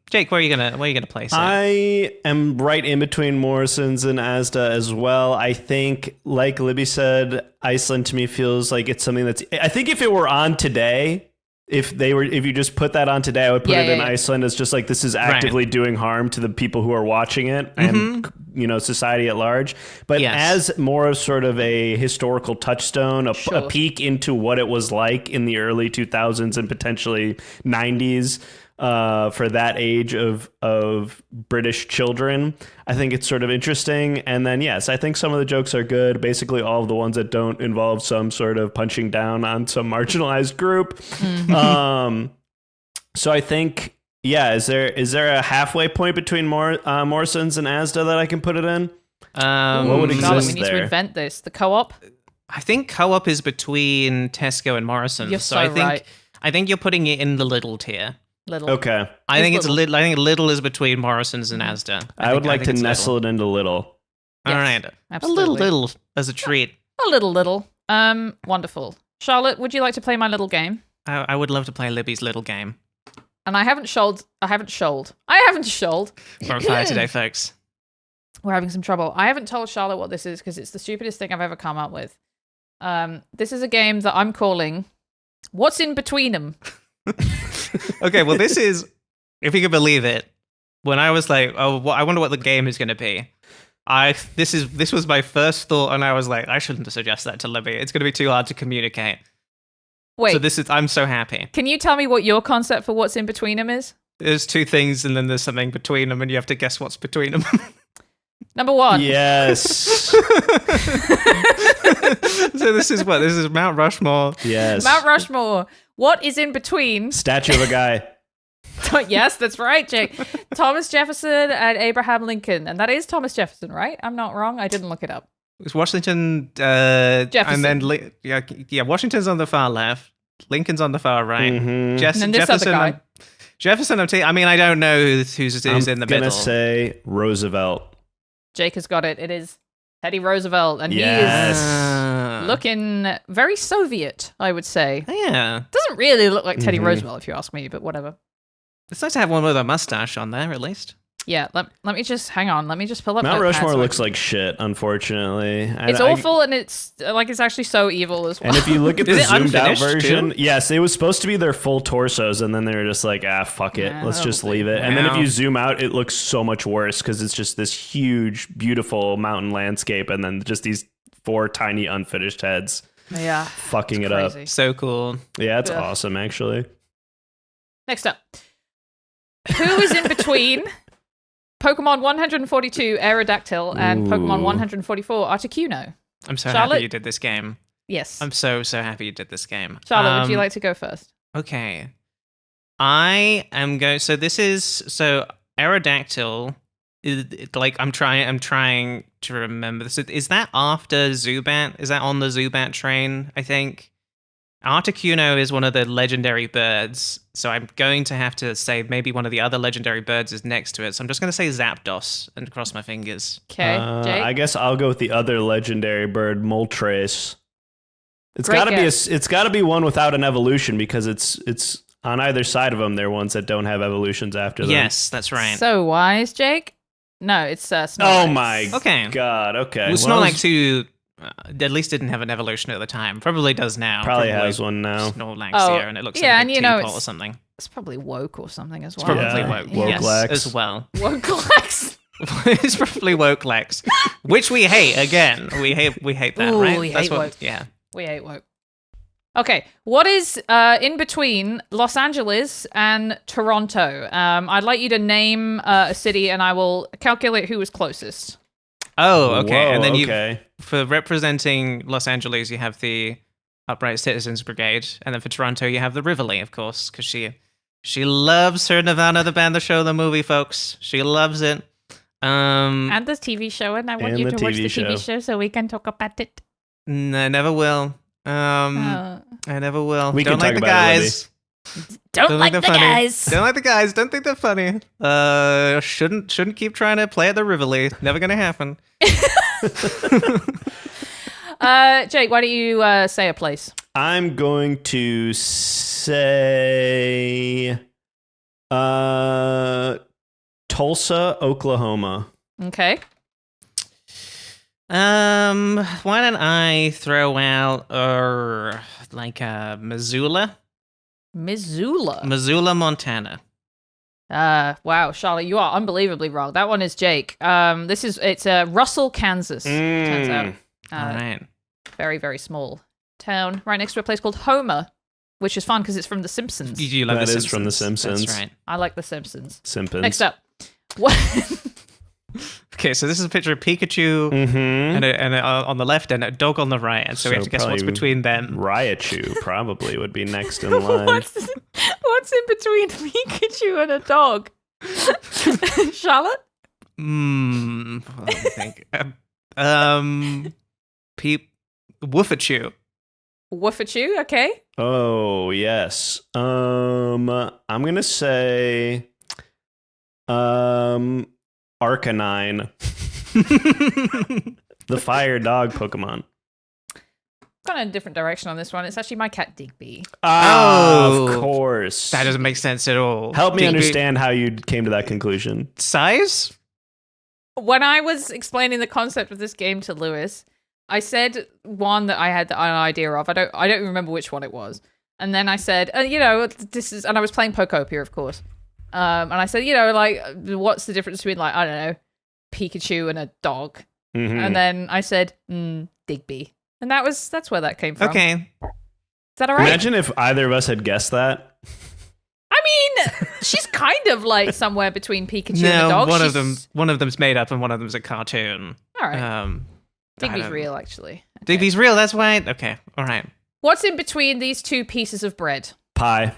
Jake, where are you gonna place it? I am right in between Morrison's and Asda as well. I think, like Libby said, Iceland to me feels like it's something that's. I think if it were on today, if you just put that on today, I would put it in Iceland as just like, this is actively doing harm to the people who are watching it and society at large. But as more of sort of a historical touchstone, a peek into what it was like in the early 2000s and potentially 90s for that age of British children, I think it's sort of interesting. And then, yes, I think some of the jokes are good. Basically, all of the ones that don't involve some sort of punching down on some marginalized group. So I think, is there a halfway point between Morrison's and Asda that I can put it in? What would exist we need there? to invent this. The co-op? I think co-op is between Tesco and Morrison's. You're so right. I think you're putting it in the little tier. Little. Okay. I think it's little. I think little is between Morrison's and Asda. I would like to nestle it into little. All right. Absolutely. A little as a treat. A little. Wonderful. Charlotte, would you like to play my little game? I would love to play Libby's little game. And I haven't sholled. We're on fire today, folks. We're having some trouble. I haven't told Charlotte what this is because it's the stupidest thing I've ever come up with. This is a game that I'm calling What's in Between 'Em? Okay, well, this is, if you can believe it, when I was like, I wonder what the game is going to be. This was my first thought, and I was like, I shouldn't suggest that to Libby. It's going to be too hard to communicate. Wait. So I'm so happy. Can you tell me what your concept for What's in Between 'Em is? There's two things, and then there's something between them, and you have to guess what's between them. Number one. Yes. So this is Mount Rushmore. Yes. Mount Rushmore. What is in between? Statue of a guy. Yes, that's right, Jake. Thomas Jefferson and Abraham Lincoln. And that is Thomas Jefferson, right? I'm not wrong. I didn't look it up. It's Washington, Jefferson. and then Washington's on the far left, Lincoln's on the far right. And then this other guy. Jefferson. I don't know who's in the middle. I'm gonna say Roosevelt. Jake has got it. It is Teddy Roosevelt, and Yes. he is looking very Soviet, I would say. Yeah, Doesn't really look like Teddy Roosevelt, if you ask me, but whatever. it's nice to have one with a mustache on there, at least. Yeah, let me just hang on. Let me just pull up Mount Notepad Rushmore so I looks can- like shit, unfortunately. It's awful, and it's actually so evil as well. And if you look at the Is it zoomed out unfinished, version, too? yes, it was supposed to be their full torsos, and then they were just like, fuck it, Yeah, let's just that'll leave it. And then if Wow. you zoom out, it looks so much worse because it's just this huge, beautiful mountain landscape, and then just these 4 tiny unfinished heads Yeah, fucking it's it up. crazy. So cool. Yeah, it's Ugh. awesome, actually. Next up, who is in between Pokemon 142 Aerodactyl and Pokemon Ooh. 144 Articuno? I'm so Charlotte? happy you did this game. Yes. I'm so happy you did this game. Charlotte, would you like to go first? Okay. I am going. So this is Aerodactyl. Like I'm trying to remember this. Is that after Zubat? Is that on the Zubat train? I think. Articuno is one of the legendary birds, so I'm going to have to say maybe one of the other legendary birds is next to it. So I'm just going to say Zapdos and cross my fingers. Okay, Jake. I guess I'll go with the other legendary bird, Moltres. It's Great got to guess. it's got to be one without an evolution because it's on either side of them. They're ones that don't have evolutions after them. Yes, that's right. So wise, Jake. No, it's Snorlax. Oh my Okay. god. Okay. Well, Well, Snorlax who at least didn't have an evolution at the time. Probably does now. probably has one now. Snorlax Oh, here, and it looks yeah, like and a you know, teapot or it's- something. It's probably woke or something as well. Probably Yeah. woke. Yes, Wokelax. as well. Wokelax. It's probably Wokelax, which we hate. Again, we hate that, Ooh, right? we That's hate what. woke. Yeah. We hate woke. Okay, what is in between Los Angeles and Toronto? I'd like you to name a city, and I will calculate who is closest. Oh, okay. Whoa, And then okay. for representing Los Angeles, you have the Upright Citizens Brigade, and then for Toronto, you have the Rivoli, of course, because she loves her Nirvana, the band, the show, the movie, folks. She loves it. And the TV show, and I want And you the to watch TV the show. TV show so we can talk about it. I never will. I never will. We Don't can like talk the about it, guys. Don't like they're the funny. guys. Don't like the guys. Don't think they're funny. Shouldn't keep trying to play at the Rivoli. Never gonna happen. Jake, why don't you say a place? I'm going to say Tulsa, Oklahoma. Okay. Why don't I throw out Missoula, Missoula. Montana. Wow, Charlotte, you are unbelievably wrong. That one is Jake. It's Russell, Kansas. Turns out. All right. Very, very small town right next to a place called Homer, which is fun because it's from The Simpsons. You do love That the is from The Simpsons. That's right. I like The Simpsons. Simpins. Next up. What? Okay, so this is a picture of Pikachu Mm-hmm. and on the left and a dog on the right, and so we have to guess what's probably between them. Raichu probably would be next in line. what's in between Pikachu and a dog? Charlotte? Let me think. Woofachu. Woofachu, okay. Oh yes. I'm gonna say Arcanine, the fire dog Pokemon. Gone in a different direction on this one. It's actually my cat Digby. Oh. Of course. That doesn't make sense at all. Help me Digby- understand how you came to that conclusion. Size? When I was explaining the concept of this game to Lewis, I said one that I had an idea of. I don't remember which one it was. And then I said, this is, and I was playing Pokopia, of course. And I said, what's the difference between, I don't know, Pikachu and a dog? Mhm. And then I said, Digby. And that's where that came from. Okay. Is that all right? Imagine if either of us had guessed that. I mean, she's kind of like somewhere between Pikachu and a No, dog. one of them's made up and one of them's a cartoon. All right. I Digby's don't- real, actually. Okay. Digby's real, that's right. Okay, all right. What's in between these two pieces of bread? Pie.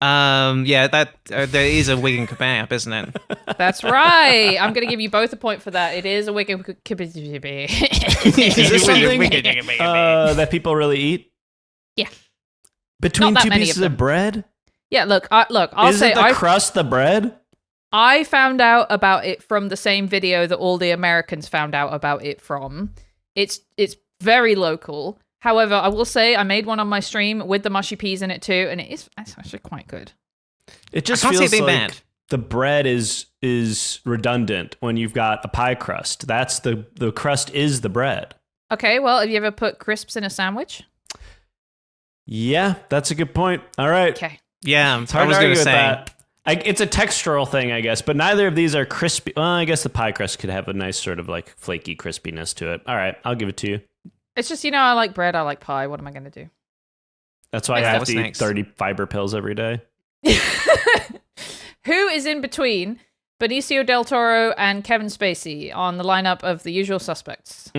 Yeah, that there is a wig and kebab, isn't it? That's right. I'm going to give you both a point for that. It is a wicked. Is this something that people really eat? Yeah. Between Not that two many of pieces them. of bread? Yeah, look. I'll Is say it the crust the bread? I found out about it from the same video that all the Americans found out about it from. It's very local. However, I will say I made one on my stream with the mushy peas in it too, and it's actually quite good. It just I can't see feels it being like bad. the bread is redundant when you've got a pie crust. That's the crust is the bread. Okay, well, have you ever put crisps in a sandwich? Yeah, that's a good point. All right. Okay. Yeah, It's hard I was to going argue to with say. that. It's a textural thing, I guess, but neither of these are crispy. Well, I guess the pie crust could have a nice sort of like flaky crispiness to it. All right, I'll give it to you. It's just, I like bread, I like pie. What am I going to do? That's why I Yeah, have what's to eat next? 30 fiber pills every day. Who is in between Benicio del Toro and Kevin Spacey on the lineup of The Usual Suspects?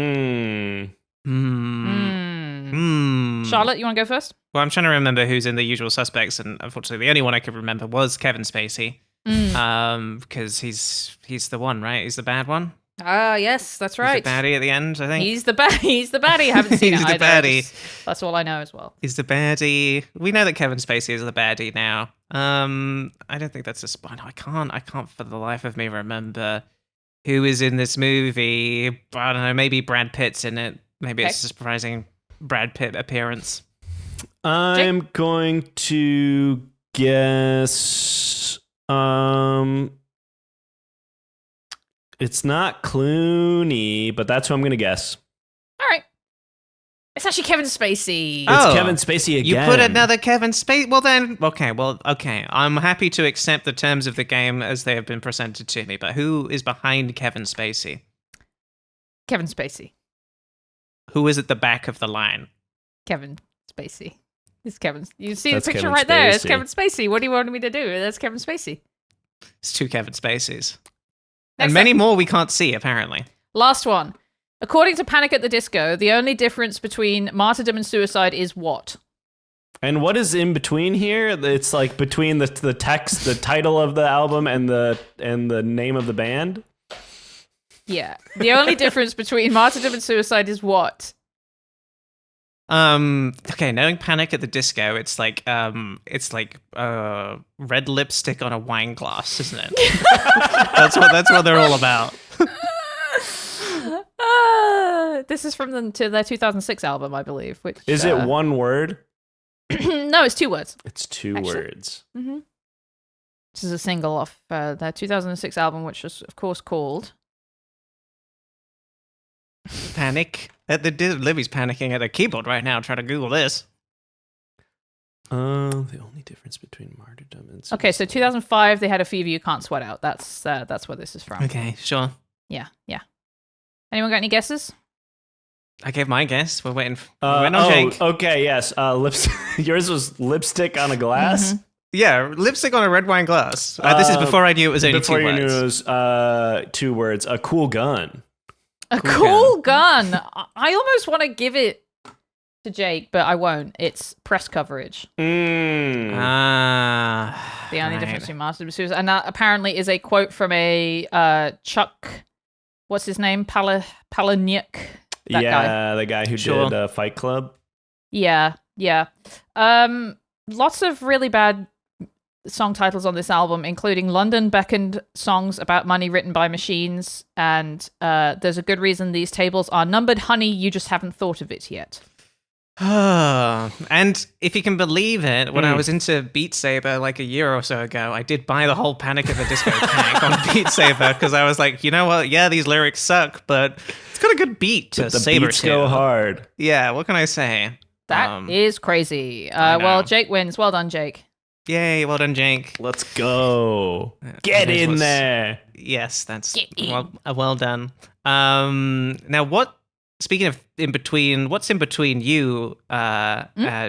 Charlotte, you want to go first? Well, I'm trying to remember who's in The Usual Suspects, and unfortunately, the only one I could remember was Kevin Spacey. Because he's the one, right? He's the bad one. Ah, yes, that's right. He's the baddie at the end, I think. He's the baddie. I haven't seen He's it the either. baddie. That's all I know as well. He's the baddie. We know that Kevin Spacey is the baddie now. I don't think that's a spoiler. I can't for the life of me remember who is in this movie. I don't know. Maybe Brad Pitt's in it. Maybe it's a surprising Brad Pitt appearance. I'm going to guess. It's not Clooney, but that's who I'm going to guess. All right. It's actually Kevin Spacey. Oh. It's Kevin Spacey again. You put another Kevin Spacey. Well then, okay. I'm happy to accept the terms of the game as they have been presented to me. But who is behind Kevin Spacey? Kevin Spacey. Who is at the back of the line? Kevin Spacey. It's Kevin. You see That's the picture Kevin right there. It's Spacey. Kevin Spacey. What do you want me to do? That's Kevin Spacey. It's two Kevin Spaceys. Next And many up. more we can't see, apparently. Last one. According to Panic at the Disco, the only difference between martyrdom and suicide is what? And what is in between here? It's like between the text, the title of the album, and the name of the band. Yeah. The only difference between martyrdom and suicide is what? Okay, knowing Panic at the Disco, it's like red lipstick on a wine glass, isn't it? that's what they're all about. This is from their 2006 album, I believe. Which Is it one word? No, it's 2 words. It's two words. Mm-hmm. This is a single off their 2006 album, which was, of course, called Panic at the Libby's panicking at a keyboard right now, trying to Google this. The only difference between martyrdom and Okay, so 2005, they had A Fever You Can't Sweat Out. That's where this is from. Okay, sure. Yeah. Anyone got any guesses? I gave my guess. We're waiting on Jake. Okay, yes. Yours was lipstick on a glass. Mhm. Yeah, lipstick on a red wine glass. This is before I knew it was only Before two you words. knew it was 2 words. A cool gun. A cool gun. I almost want to give it to Jake, but I won't. It's press coverage. Mm. The only difference between Martyrdom and Suicide. And that apparently is a quote from a Chuck, what's his name? Palahniuk. That guy. The guy who Sure. did Fight Club. Yeah. Lots of really bad song titles on this album, including London Beckoned songs about money written by machines, and there's a good reason these tables are numbered, honey, you just haven't thought of it yet. And if you can believe it, when I was into Beat Saber like a year or so ago, I did buy the whole Panic at the Disco pack on Beat Saber because I was like, you know what? Yeah, these lyrics suck, but it's got a good beat to The Saber beats go to. hard. Yeah, what can I say? That is crazy. I know. Well, Jake wins. Well done, Jake. Yay, well done, Jake. Let's go. Get Here's in what's- there. Yes, that's Get in. well done. Now, speaking of in between, what's in between you,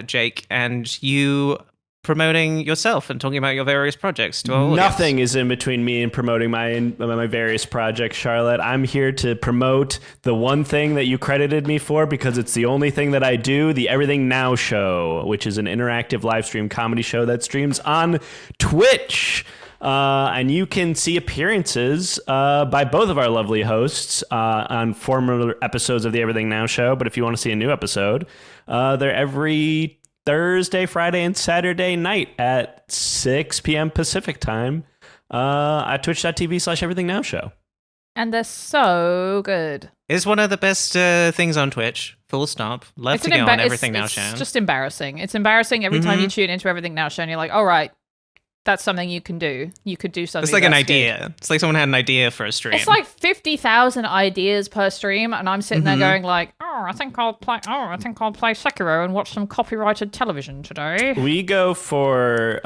Jake, and you promoting yourself and talking about your various projects to our audience? Nothing is in between me and promoting my various projects, Charlotte. I'm here to promote the one thing that you credited me for because it's the only thing that I do, the Everything Now Show, which is an interactive live stream comedy show that streams on Twitch. And you can see appearances by both of our lovely hosts on former episodes of the Everything Now Show. But if you want to see a new episode, they're every Thursday, Friday, and Saturday night at 6 p.m. Pacific time at twitch.tv/everythingnowshow. And they're so good. It's one of the best things on Twitch. Full stop. Love to go on Everything Now Show. It's just embarrassing. It's embarrassing every time you tune into Everything Now Show and you're like, all right, that's something you can do. You could do something. It's like an that's good. idea. It's like someone had an idea for a stream. It's like 50,000 ideas per stream, and I'm sitting there going like, I think I'll play Sekiro and watch some copyrighted television today. We go for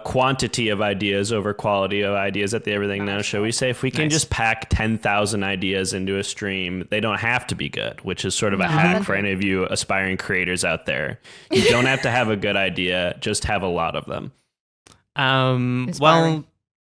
quantity of ideas over quality of ideas at the Everything Now show. We say if we can just pack 10,000 ideas into a stream, they don't have to be good, which is sort of a hack for any of you aspiring creators out there. You don't have to have a good idea, just have a lot of them. Well,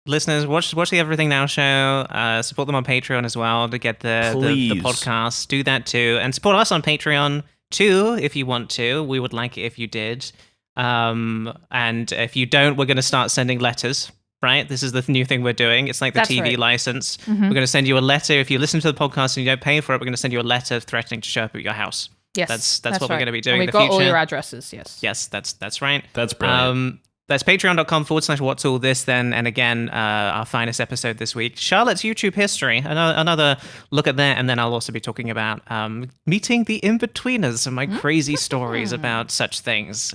listeners, watch the Everything Now show. Support them on Patreon as well to get the podcast. Do that too, and support us on Patreon too if you want to. We would like it if you did. And if you don't, we're going to start sending letters. Right, this is the new thing we're doing. It's like the TV license. We're going to send you a letter if you listen to the podcast and you don't pay for it. We're going to send you a letter threatening to show up at your house. Yes, that's what we're going to be doing. And we've got all your addresses. Yes, that's right. That's brilliant. That's patreon.com/what's all this then. And again, our finest episode this week, Charlotte's YouTube history. Another look at that. And then I'll also be talking about meeting the Inbetweeners and my crazy stories about such things.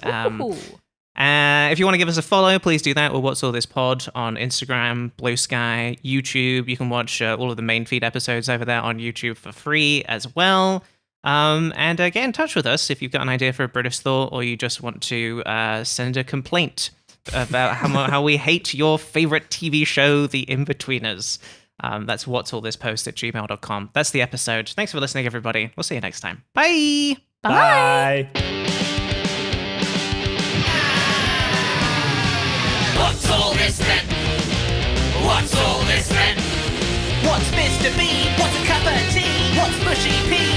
If you want to give us a follow, please do that. Or What's All This Pod on Instagram, Blue Sky, YouTube. You can watch all of the main feed episodes over there on YouTube for free as well. And get in touch with us if you've got an idea for a British thought or you just want to send a complaint about how we hate your favorite TV show, The Inbetweeners. That's what's all this post at gmail.com. That's the episode. Thanks for listening, everybody. We'll see you next time. Bye. Bye. What's all this then? What's all this then? What's Mr. B? What's a cup of tea? What's mushy pea?